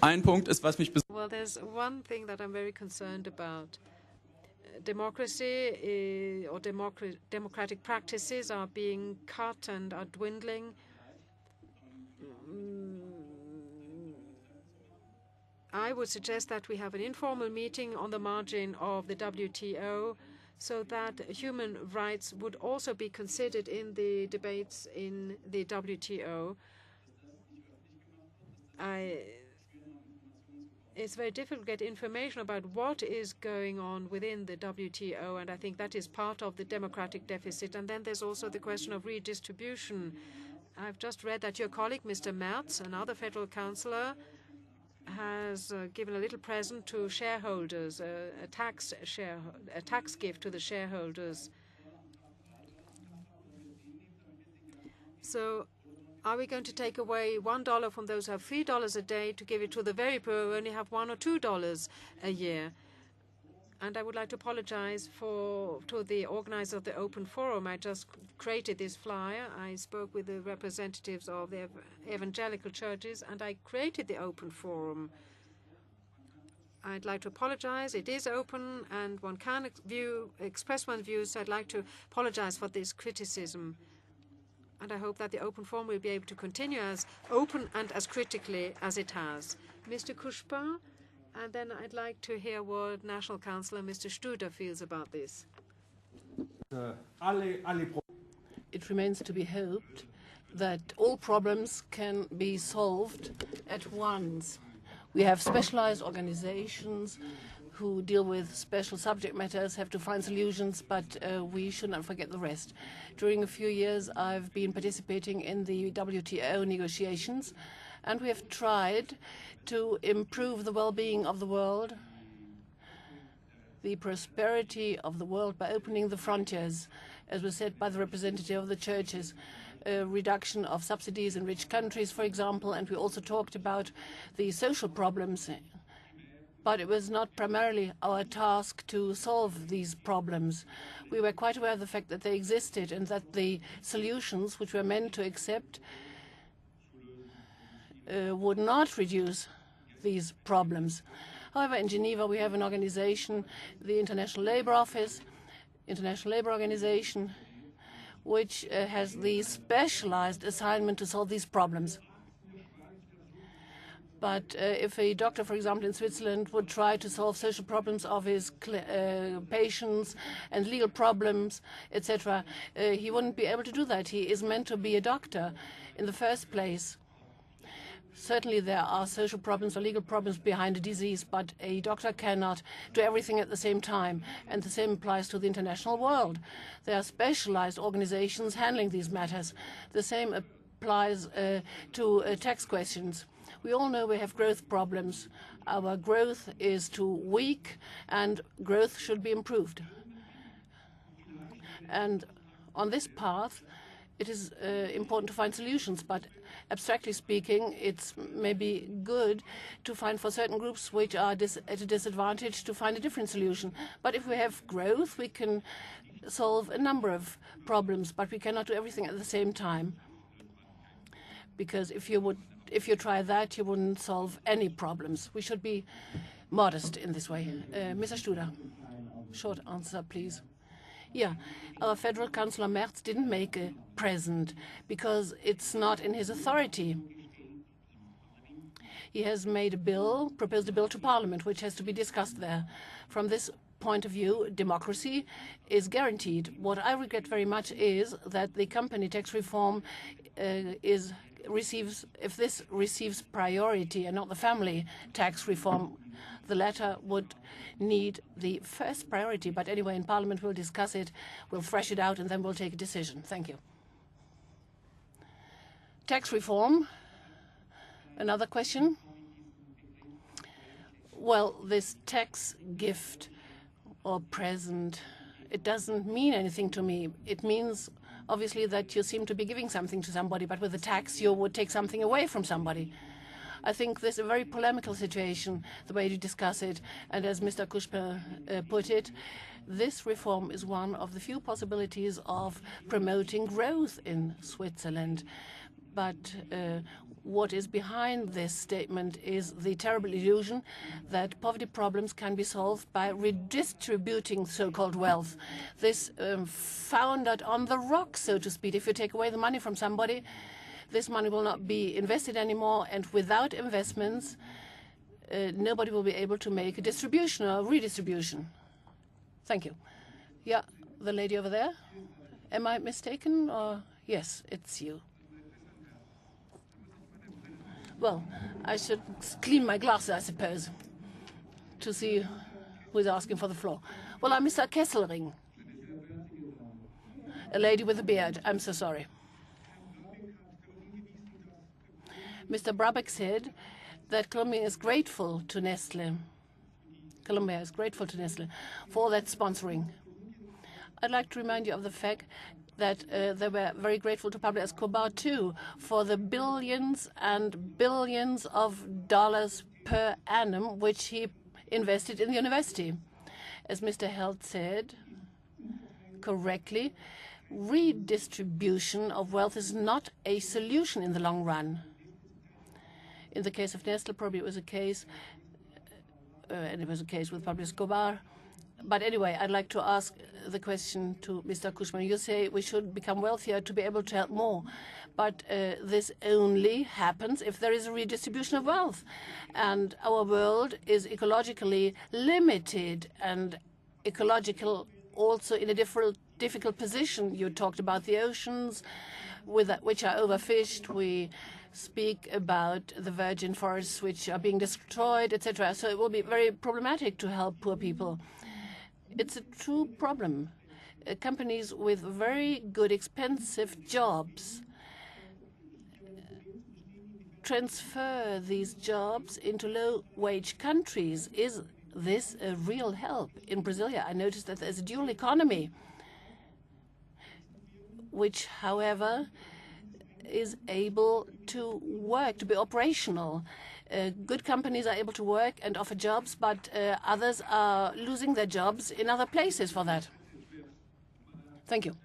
Ein Punkt ist, was mich
Well, there's one thing that I'm very concerned about. Democracy or democratic practices are being cut and are dwindling. I would suggest that we have an informal meeting on the margin of the WTO so that human rights would also be considered in the debates in the WTO. It's very difficult to get information about what is going on within the WTO, and I think that is part of the democratic deficit. And then there's also the question of redistribution. I've just read that your colleague, Mr. Merz, another federal councillor, has given a little present to shareholders, a tax gift to the shareholders. So are we going to take away $1 from those who have $3 a day to give it to the very poor who only have $1 or $2 a year? And I would like to apologize to the organizer of the Open Forum. I just created this flyer. I spoke with the representatives of the evangelical churches, and I created the Open Forum. I'd like to apologize. It is open, and one can express one's views. So I'd like to apologize for this criticism. And I hope that the Open Forum will be able to continue as open and as critically as it has. Mr. Couchepin? And then I'd like to hear what National Councillor Mr. Studer feels about this.
It remains to be hoped that all problems can be solved at once. We have specialized organizations who deal with special subject matters, have to find solutions, but we should not forget the rest. During a few years, I've been participating in the WTO negotiations, and we have tried to improve the well-being of the world, the prosperity of the world by opening the frontiers, as was said by the representative of the churches, a reduction of subsidies in rich countries, for example, and we also talked about the social problems. But it was not primarily our task to solve these problems. We were quite aware of the fact that they existed and that the solutions which we were meant to accept would not reduce these problems. However, in Geneva, we have an organization, the International Labour Office, International Labour Organization, which has the specialized assignment to solve these problems. But if a doctor, for example, in Switzerland would try to solve social problems of his patients and legal problems, etc., he wouldn't be able to do that. He is meant to be a doctor in the first place. Certainly there are social problems or legal problems behind a disease, but a doctor cannot do everything at the same time. And the same applies to the international world. There are specialized organizations handling these matters. The same applies to tax questions. We all know we have growth problems. Our growth is too weak, and growth should be improved. And on this path, it is important to find solutions, but abstractly speaking, it's maybe good to find for certain groups which are at a disadvantage to find a different solution. But if we have growth, we can solve a number of problems, but we cannot do everything at the same time. Because if you try that, you wouldn't solve any problems. We should be modest in this way. Mr. Studer, short answer, please. Yeah, our federal councillor Merz didn't make a present because it's not in his authority. He has made a bill, proposed a bill to Parliament, which has to be discussed there. From this point of view, democracy is guaranteed. What I regret very much is that the company tax reform receives priority and not the family tax reform. The latter would need the first priority, but anyway, in Parliament we'll discuss it, we'll thresh it out, and then we'll take a decision. Thank you. Tax reform. Another question? Well, this tax gift or present, it doesn't mean anything to me. It means obviously that you seem to be giving something to somebody, but with a tax you would take something away from somebody. I think this is a very polemical situation, the way you discuss it. And as Mr. Couchepin put it, this reform is one of the few possibilities of promoting growth in Switzerland. But what is behind this statement is the terrible illusion that poverty problems can be solved by redistributing so-called wealth. This founded on the rock, so to speak. If you take away the money from somebody, this money will not be invested anymore, and without investments, nobody will be able to make a distribution or redistribution. Thank you. Yeah, the lady over there. Am I mistaken, or yes, it's you? Well, I should clean my glasses, I suppose, to see who is asking for the floor. Well, I'm Mr. Kesselring. A lady with a beard. I'm so sorry. Mr. Brabeck said that Colombia is grateful to Nestlé. Colombia is grateful to Nestlé for that sponsoring. I'd like to remind you of the fact that they were very grateful to Pablo Escobar too for the billions and billions of dollars per annum which he invested in the university. As Mr. Held said correctly, redistribution of wealth is not a solution in the long run. In the case of Nestlé, probably it was a case, and it was a case with Pablo Escobar. But anyway, I'd like to ask the question to Mr. Couchepin. You say we should become wealthier to be able to help more. But this only happens if there is a redistribution of wealth. And our world is ecologically limited and ecological also in a difficult position. You talked about the oceans, which are overfished. We speak about the virgin forests which are being destroyed, etc. So it will be very problematic to help poor people. It's a true problem. Companies with very good, expensive jobs transfer these jobs into low-wage countries. Is this a real help? In Brasilia, I noticed that there's a dual economy, which, however, is able to work, to be operational. Good companies are able to work and offer jobs, but others are losing their jobs in other places for that. Thank you.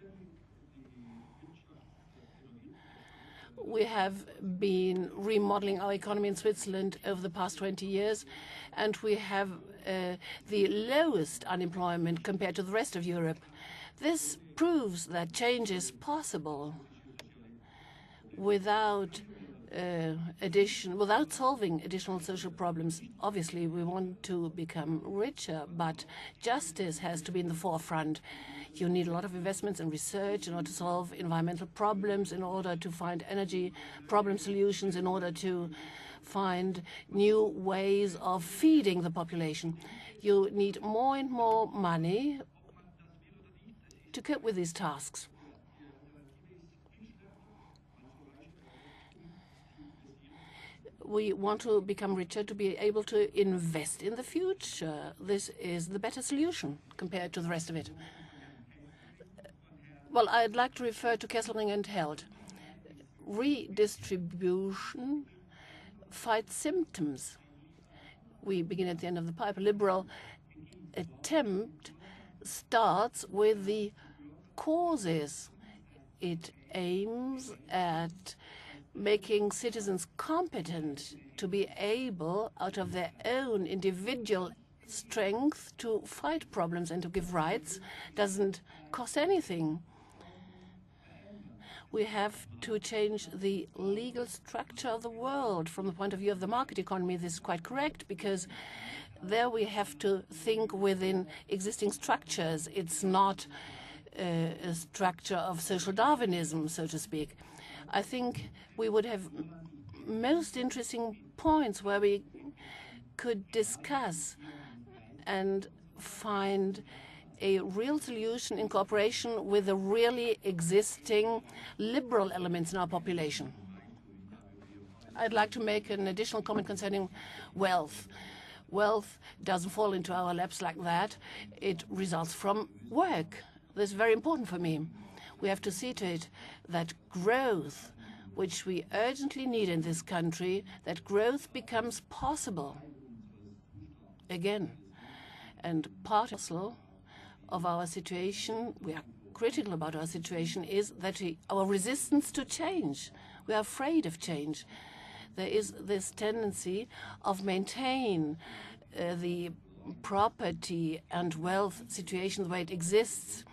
We have been remodeling our economy in Switzerland over the past 20 years, and we have the lowest unemployment compared to the rest of Europe. This proves that change is possible without solving additional social problems. Obviously, we want to become richer, but justice has to be in the forefront. You need a lot of investments in research in order to solve environmental problems, in order to find energy problem solutions, in order to find new ways of feeding the population. You need more and more money to cope with these tasks. We want to become richer to be able to invest in the future. This is the better solution compared to the rest of it. Well, I'd like to refer to Kesselring and Held. Redistribution fights symptoms. We begin at the end of the pipe. A liberal attempt starts with the causes. It aims at making citizens competent to be able, out of their own individual strength, to fight problems and to give rights. Doesn't cost anything. We have to change the legal structure of the world from the point of view of the market economy. This is quite correct, because there we have to think within existing structures. It's not a structure of social Darwinism, so to speak. I think we would have most interesting points where we could discuss and find a real solution in cooperation with the really existing liberal elements in our population. I'd like to make an additional comment concerning wealth. Wealth doesn't fall into our laps like that. It results from work. This is very important for me. We have to see to it that growth, which we urgently need in this country, that growth becomes possible again. And part of our situation, we are critical about our situation, is that our resistance to change. We are afraid of change. There is this tendency of maintain the property and wealth situation the way it exists,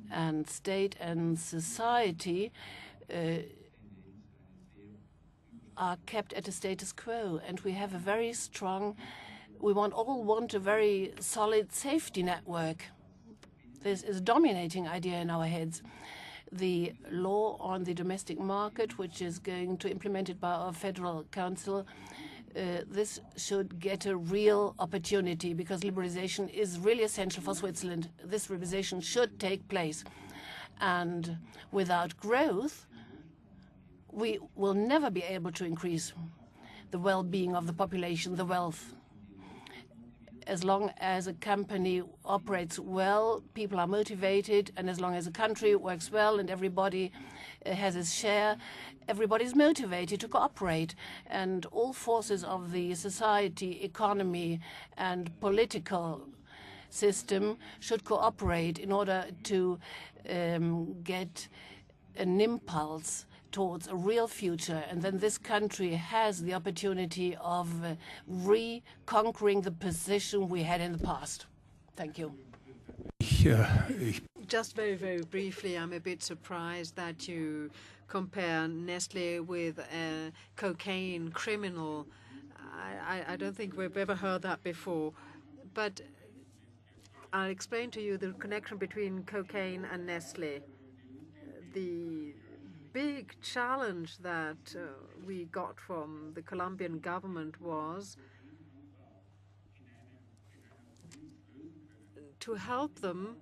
and state and society are kept at a status quo, and we have a very strong, we all want a very solid safety network. This is a dominating idea in our heads. The law on the domestic market, which is going to be implemented by our Federal Council, this should get a real opportunity, because liberalization is really essential for Switzerland. This liberalization should take place. And without growth, we will never be able to increase the well-being of the population, the wealth. As long as a company operates well, people are motivated, and as long as a country works well and everybody has its share, everybody's motivated to cooperate. And all forces of the society, economy, and political system should cooperate in order to get an impulse towards a real future, and then this country has the opportunity of reconquering the position we had in the past. Thank you.
Just very, very briefly, I'm a bit surprised that you compare Nestlé with a cocaine criminal. I don't think we've ever heard that before. But I'll explain to you the connection between cocaine and Nestlé. The big challenge that we got from the Colombian government was to help them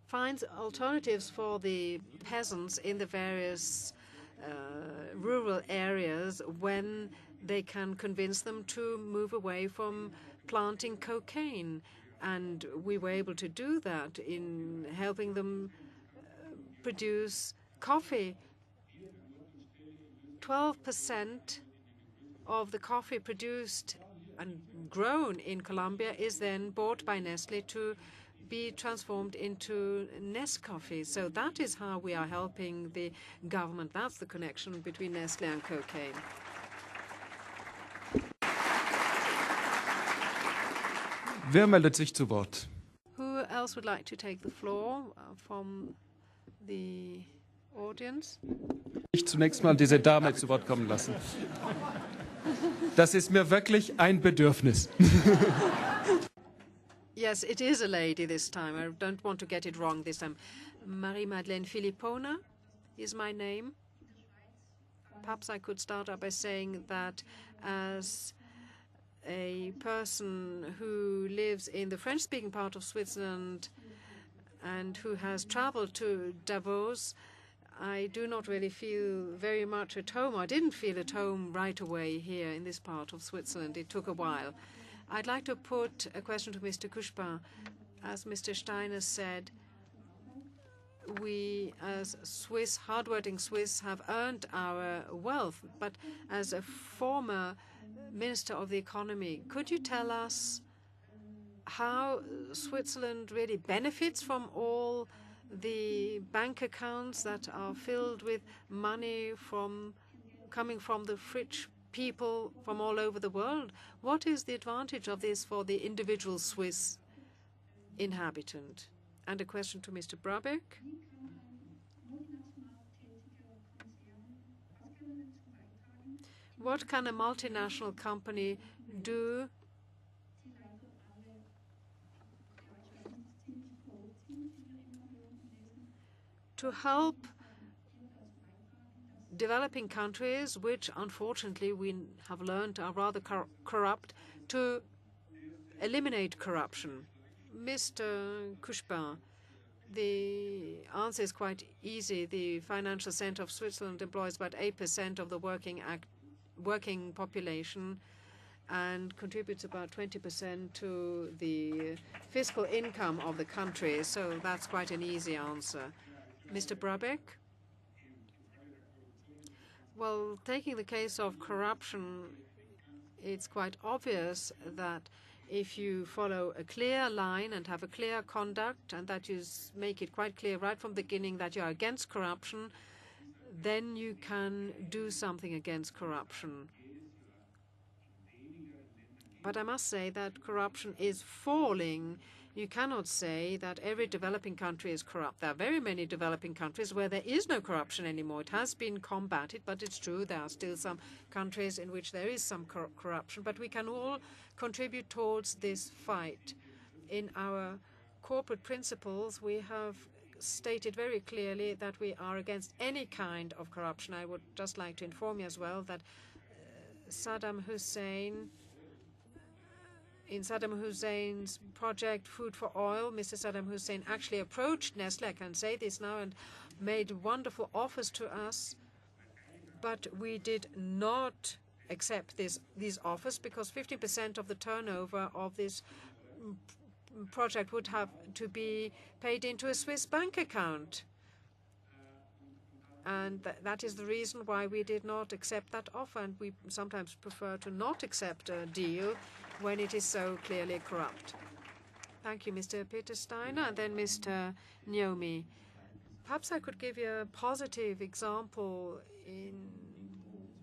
find alternatives for the peasants in the various rural areas when they can convince them to move away from planting cocaine. And we were able to do that in helping them produce coffee. 12% of the coffee produced and grown in Colombia is then bought by Nestlé to be transformed into Nescoffee. So that is how we are helping the government. That's the connection between Nestlé and cocaine.
Wer meldet sich zu Wort?
Who else would like to take the floor from the audience?
Ich zunächst mal diese Dame zu Wort kommen lassen. Das ist mir wirklich ein Bedürfnis.
Yes, it is a lady this time. I don't want to get it wrong this time. Marie-Madeleine Philippona is my name. Perhaps I could start out by saying that as a person who lives in the French-speaking part of Switzerland and who has traveled to Davos, I do not really feel very much at home. I didn't feel at home right away here in this part of Switzerland. It took a while. I'd like to put a question to Mr. Couchepin. As Mr. Steiner said, we as Swiss, hardworking Swiss, have earned our wealth. But as a former Minister of the Economy, could you tell us how Switzerland really benefits from all the bank accounts that are filled with money coming from the rich people from all over the world? What is the advantage of this for the individual Swiss inhabitant? And a question to Mr. Brabeck. What can a multinational company do to help developing countries, which unfortunately we have learned are rather corrupt, to eliminate corruption? Mr. Couchepin, the answer is quite easy. The Financial Center of Switzerland employs about 8% of the working population and contributes about 20% to the fiscal income of the country. So that's quite an easy answer. Mr. Brabeck? Well, taking the case of corruption, it's quite obvious that if you follow a clear line and have a clear conduct, and that you make it quite clear right from the beginning that you are against corruption, then you can do something against corruption. But I must say that corruption is falling. You cannot say that every developing country is corrupt. There are very many developing countries where there is no corruption anymore. It has been combated, but it's true there are still some countries in which there is some corruption. But we can all contribute towards this fight. In our corporate principles, we have stated very clearly that we are against any kind of corruption. I would just like to inform you as well that in Saddam Hussein's project Food for Oil, Mr. Saddam Hussein actually approached Nestlé, I can say this now, and made wonderful offers to us But we did not accept these offers because 50% of the turnover of this project would have to be paid into a Swiss bank account. And that is the reason why we did not accept that offer. And we sometimes prefer to not accept a deal when it is so clearly corrupt. Thank you, Mr. Peter Steiner. And then Mr. Nyomi. Perhaps I could give you a positive example in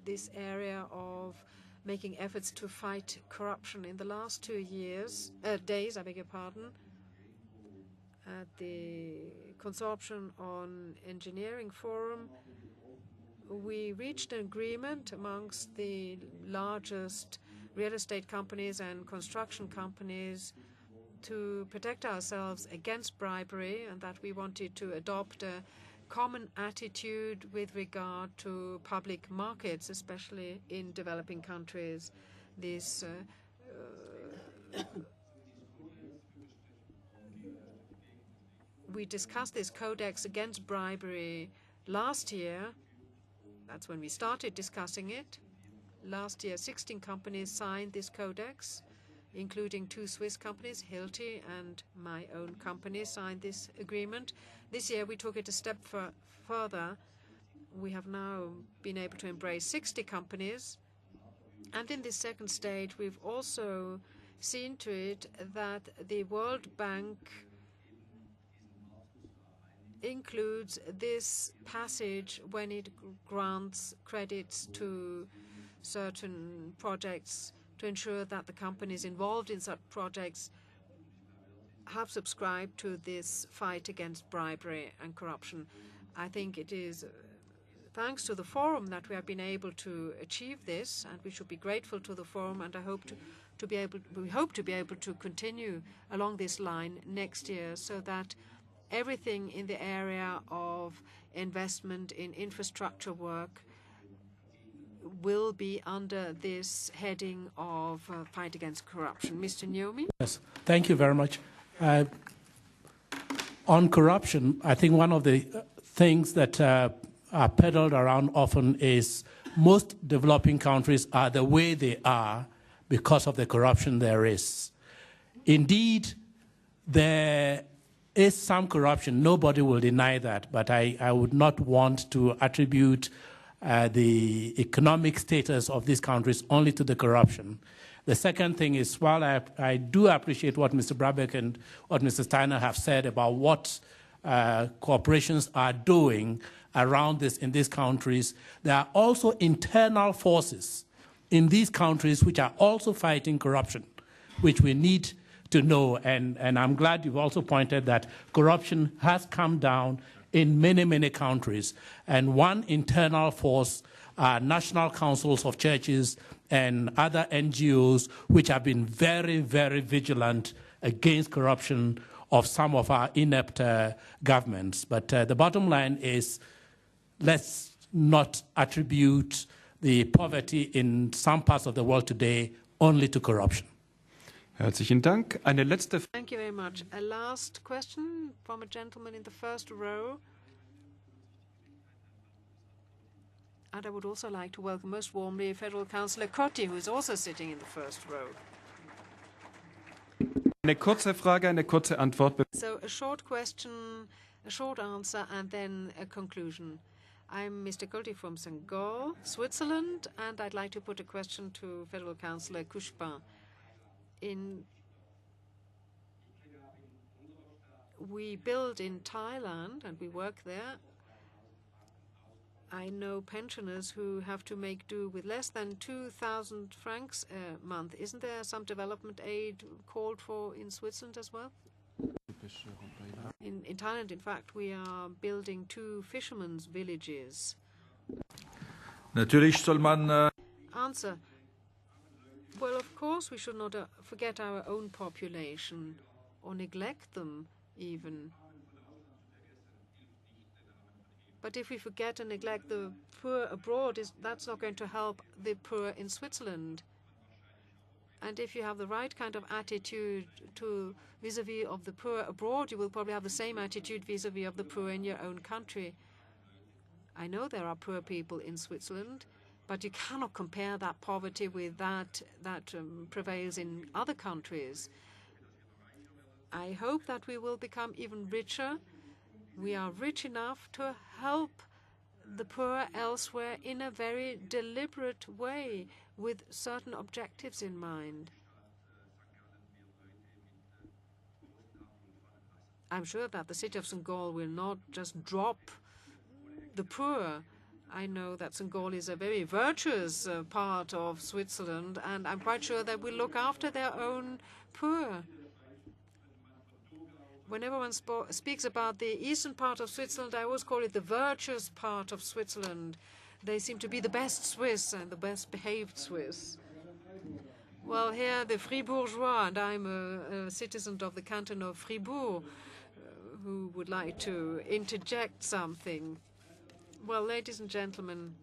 this area of making efforts to fight corruption. In the last 2 days, I beg your pardon, at the Consortium on Engineering Forum, we reached an agreement amongst the largest real estate companies and construction companies to protect ourselves against bribery, and that we wanted to adopt a common attitude with regard to public markets, especially in developing countries. This we discussed this codex against bribery last year. That's when we started discussing it. Last year, 16 companies signed this codex, including 2 Swiss companies, Hilti and my own company, signed this agreement. This year, we took it a step further. We have now been able to embrace 60 companies. And in this second stage, we've also seen to it that the World Bank includes this passage when it grants credits to certain projects to ensure that the companies involved in such projects have subscribed to this fight against bribery and corruption. I think it is thanks to the forum that we have been able to achieve this, and we should be grateful to the forum, and we hope to be able to continue along this line next year so that everything in the area of investment in infrastructure work will be under this heading of fight against corruption. Mr. Nyomi?
Yes, thank you very much. On corruption, I think one of the things that are peddled around often is most developing countries are the way they are because of the corruption there is. Indeed, there is some corruption. Nobody will deny that, but I would not want to attribute the economic status of these countries only to the corruption. The second thing is, while I do appreciate what Mr. Brabeck and what Mr. Steiner have said about what corporations are doing around this in these countries, there are also internal forces in these countries which are also fighting corruption, which we need to know. And I'm glad you've also pointed that corruption has come down in many, many countries. And one internal force are national councils of churches and other NGOs which have been very, very vigilant against corruption of some of our inept governments. But the bottom line is, let's not attribute the poverty in some parts of the world today only to corruption.
Herzlichen Dank. Eine letzte Frage.
Thank you very much. A last question from a gentleman in the first row. And I would also like to welcome most warmly Federal Councillor Cotti, who is also sitting in the first row.
Eine kurze Frage, eine kurze Antwort.
So a short question, a short answer, and then a conclusion. I'm Mr. Cotti from St. Gall, Switzerland, and I'd like to put a question to Federal Councillor Couchepin. We build in Thailand and we work there. I know pensioners who have to make do with less than 2,000 francs a month. Isn't there some development aid called for in Switzerland as well? In Thailand, in fact, we are building 2 fishermen's villages.
Natürlich soll man
Answer. Well, of course, we should not forget our own population or neglect them even. But if we forget and neglect the poor abroad, that's not going to help the poor in Switzerland. And if you have the right kind of attitude to vis-a-vis of the poor abroad, you will probably have the same attitude vis-a-vis of the poor in your own country. I know there are poor people in Switzerland, but you cannot compare that poverty with that prevails in other countries. I hope that we will become even richer. We are rich enough to help the poor elsewhere in a very deliberate way with certain objectives in mind. I'm sure that the city of St. Gall will not just drop the poor. I know that St. Gall is a very virtuous part of Switzerland, and I'm quite sure that we'll look after their own poor. When everyone speaks about the eastern part of Switzerland, I always call it the virtuous part of Switzerland. They seem to be the best Swiss and the best behaved Swiss. Well, here the Fribourgeois, and I'm a citizen of the canton of Fribourg, who would like to interject something. Well, ladies and gentlemen,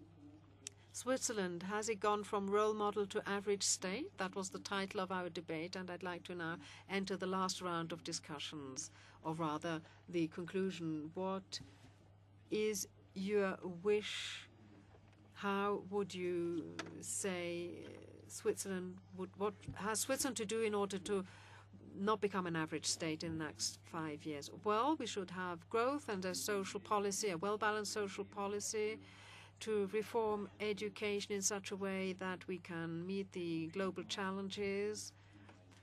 Switzerland, has it gone from role model to average state? That was the title of our debate, and I'd like to now enter the last round of discussions, or rather the conclusion. What is your wish? How would you say Switzerland what has Switzerland to do in order to not become an average state in the next 5 years? Well, we should have growth and a social policy, a well-balanced social policy, to reform education in such a way that we can meet the global challenges,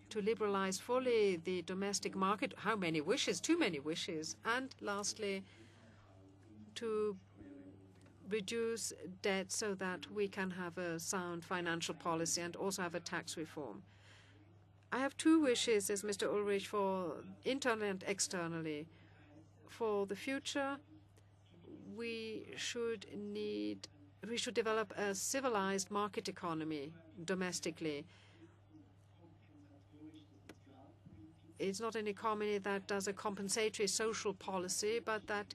to liberalize fully the domestic market. How many wishes? Too many wishes. And lastly, to reduce debt so that we can have a sound financial policy and also have a tax reform. I have two wishes, says Mr. Ulrich, for internally and externally. For the future, we should develop a civilized market economy domestically. It's not an economy that does a compensatory social policy, but that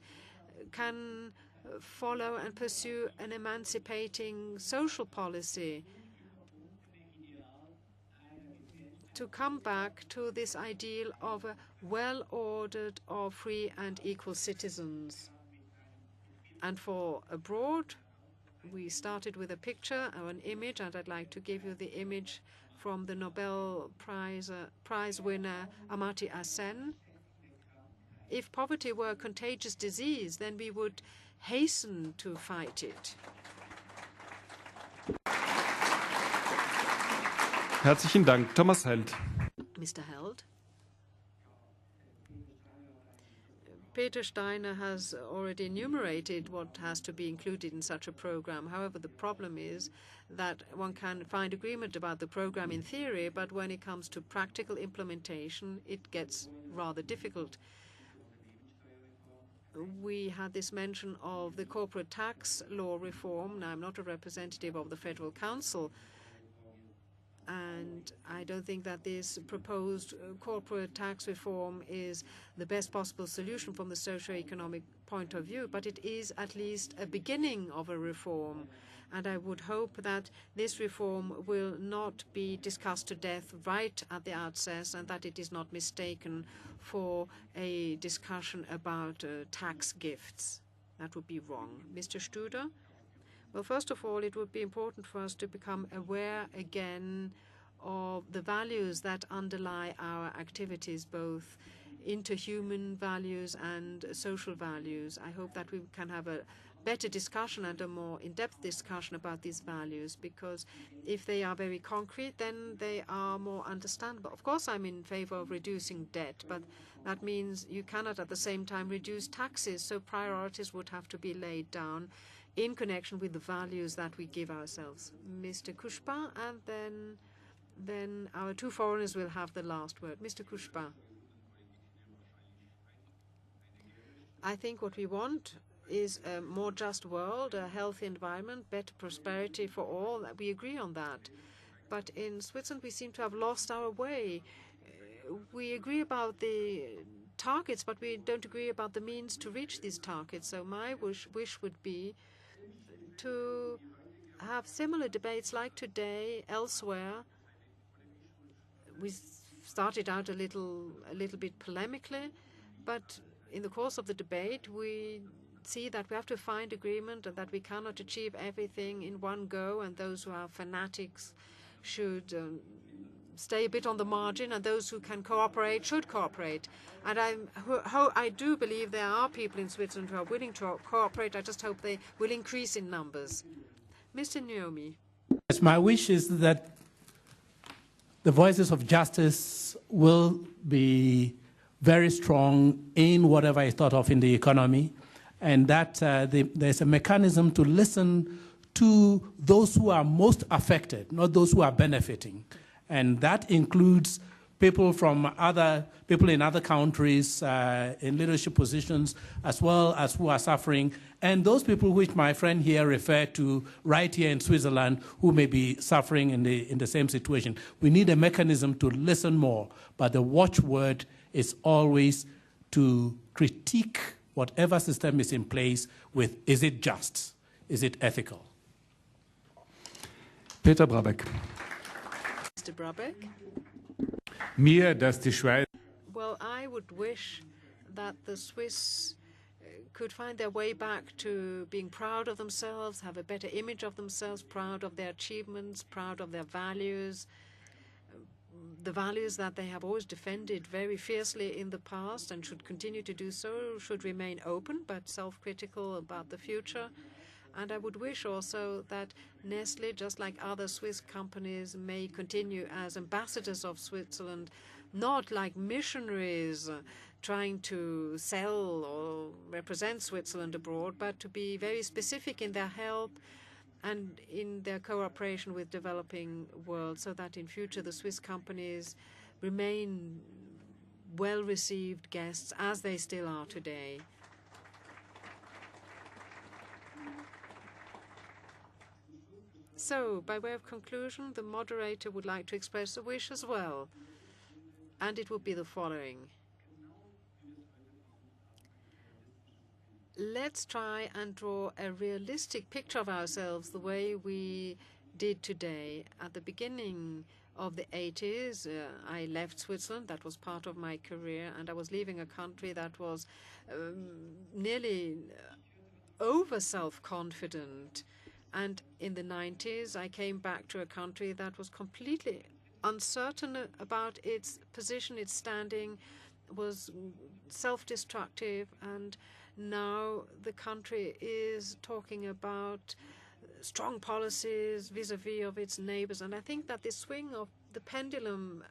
can follow and pursue an emancipating social policy, to come back to this ideal of a well-ordered of free and equal citizens. And for abroad, we started with a picture or an image, and I'd like to give you the image from the Nobel Prize winner Amartya Sen. If poverty were a contagious disease, then we would hasten to fight it.
Herzlichen Dank. Thomas Held.
Mr. Held. Peter Steiner has already enumerated what has to be included in such a program. However, the problem is that one can find agreement about the program in theory, but when it comes to practical implementation, it gets rather difficult. We had this mention of the corporate tax law reform. Now, I'm not a representative of the Federal Council, and I don't think that this proposed corporate tax reform is the best possible solution from the socio-economic point of view, but it is at least a beginning of a reform. And I would hope that this reform will not be discussed to death right at the outset, and that it is not mistaken for a discussion about tax gifts. That would be wrong. Mr. Studer? Well, first of all, it would be important for us to become aware again of the values that underlie our activities, both interhuman values and social values. I hope that we can have a better discussion and a more in-depth discussion about these values, because if they are very concrete, then they are more understandable. Of course, I'm in favor of reducing debt, but that means you cannot at the same time reduce taxes, so priorities would have to be laid down in connection with the values that we give ourselves. Mr. Couchepin, and then our two foreigners will have the last word. Mr. Couchepin. I think what we want is a more just world, a healthy environment, better prosperity for all. We agree on that. But in Switzerland, we seem to have lost our way. We agree about the targets, but we don't agree about the means to reach these targets. So my wish would be to have similar debates like today elsewhere. We started out a little bit polemically, but in the course of the debate, we see that we have to find agreement and that we cannot achieve everything in one go, and those who are fanatics should stay a bit on the margin, and those who can cooperate should cooperate. And I do believe there are people in Switzerland who are willing to cooperate. I just hope they will increase in numbers. Mr. Naomi.
Yes, my wish is that the voices of justice will be very strong in whatever is thought of in the economy, and that there's a mechanism to listen to those who are most affected, not those who are benefiting. And that includes people in other countries in leadership positions, as well as who are suffering, and those people which my friend here referred to right here in Switzerland who may be suffering in the same situation. We need a mechanism to listen more, but the watchword is always to critique whatever system is in place with, is it just? Is it ethical?
Peter Brabeck.
Mr. Brabeck? Well, I would wish that the Swiss could find their way back to being proud of themselves, have a better image of themselves, proud of their achievements, proud of their values, the values that they have always defended very fiercely in the past and should continue to do so, should remain open but self-critical about the future. And I would wish also that Nestlé, just like other Swiss companies, may continue as ambassadors of Switzerland, not like missionaries trying to sell or represent Switzerland abroad, but to be very specific in their help and in their cooperation with developing world, so that in future the Swiss companies remain well-received guests as they still are today. So, by way of conclusion, the moderator would like to express a wish as well, and it would be the following. Let's try and draw a realistic picture of ourselves the way we did today. At the beginning of the 80s, I left Switzerland. That was part of my career, and I was leaving a country that was nearly over self-confident. And in the 90s, I came back to a country that was completely uncertain about its position, its standing, was self-destructive, and now the country is talking about strong policies vis-à-vis of its neighbors. And I think that this swing of the pendulum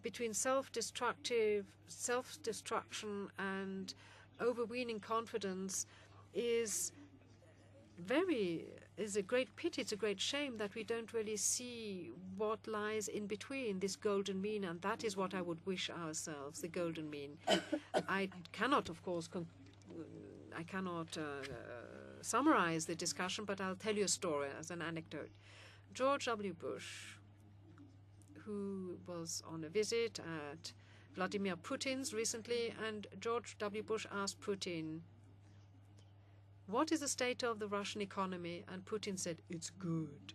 between self-destruction and overweening confidence is a great pity. It's a great shame that we don't really see what lies in between this golden mean, and that is what I would wish ourselves, the golden mean. I cannot, of course, summarize the discussion, but I'll tell you a story as an anecdote. George W. Bush, who was on a visit at Vladimir Putin's recently, and George W. Bush asked Putin, "What is the state of the Russian economy?" And Putin said, "It's good."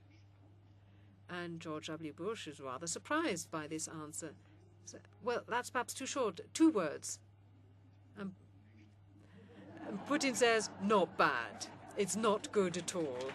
And George W. Bush is rather surprised by this answer. So, well, that's perhaps too short. 2 words. And Putin says, "Not bad. It's not good at all."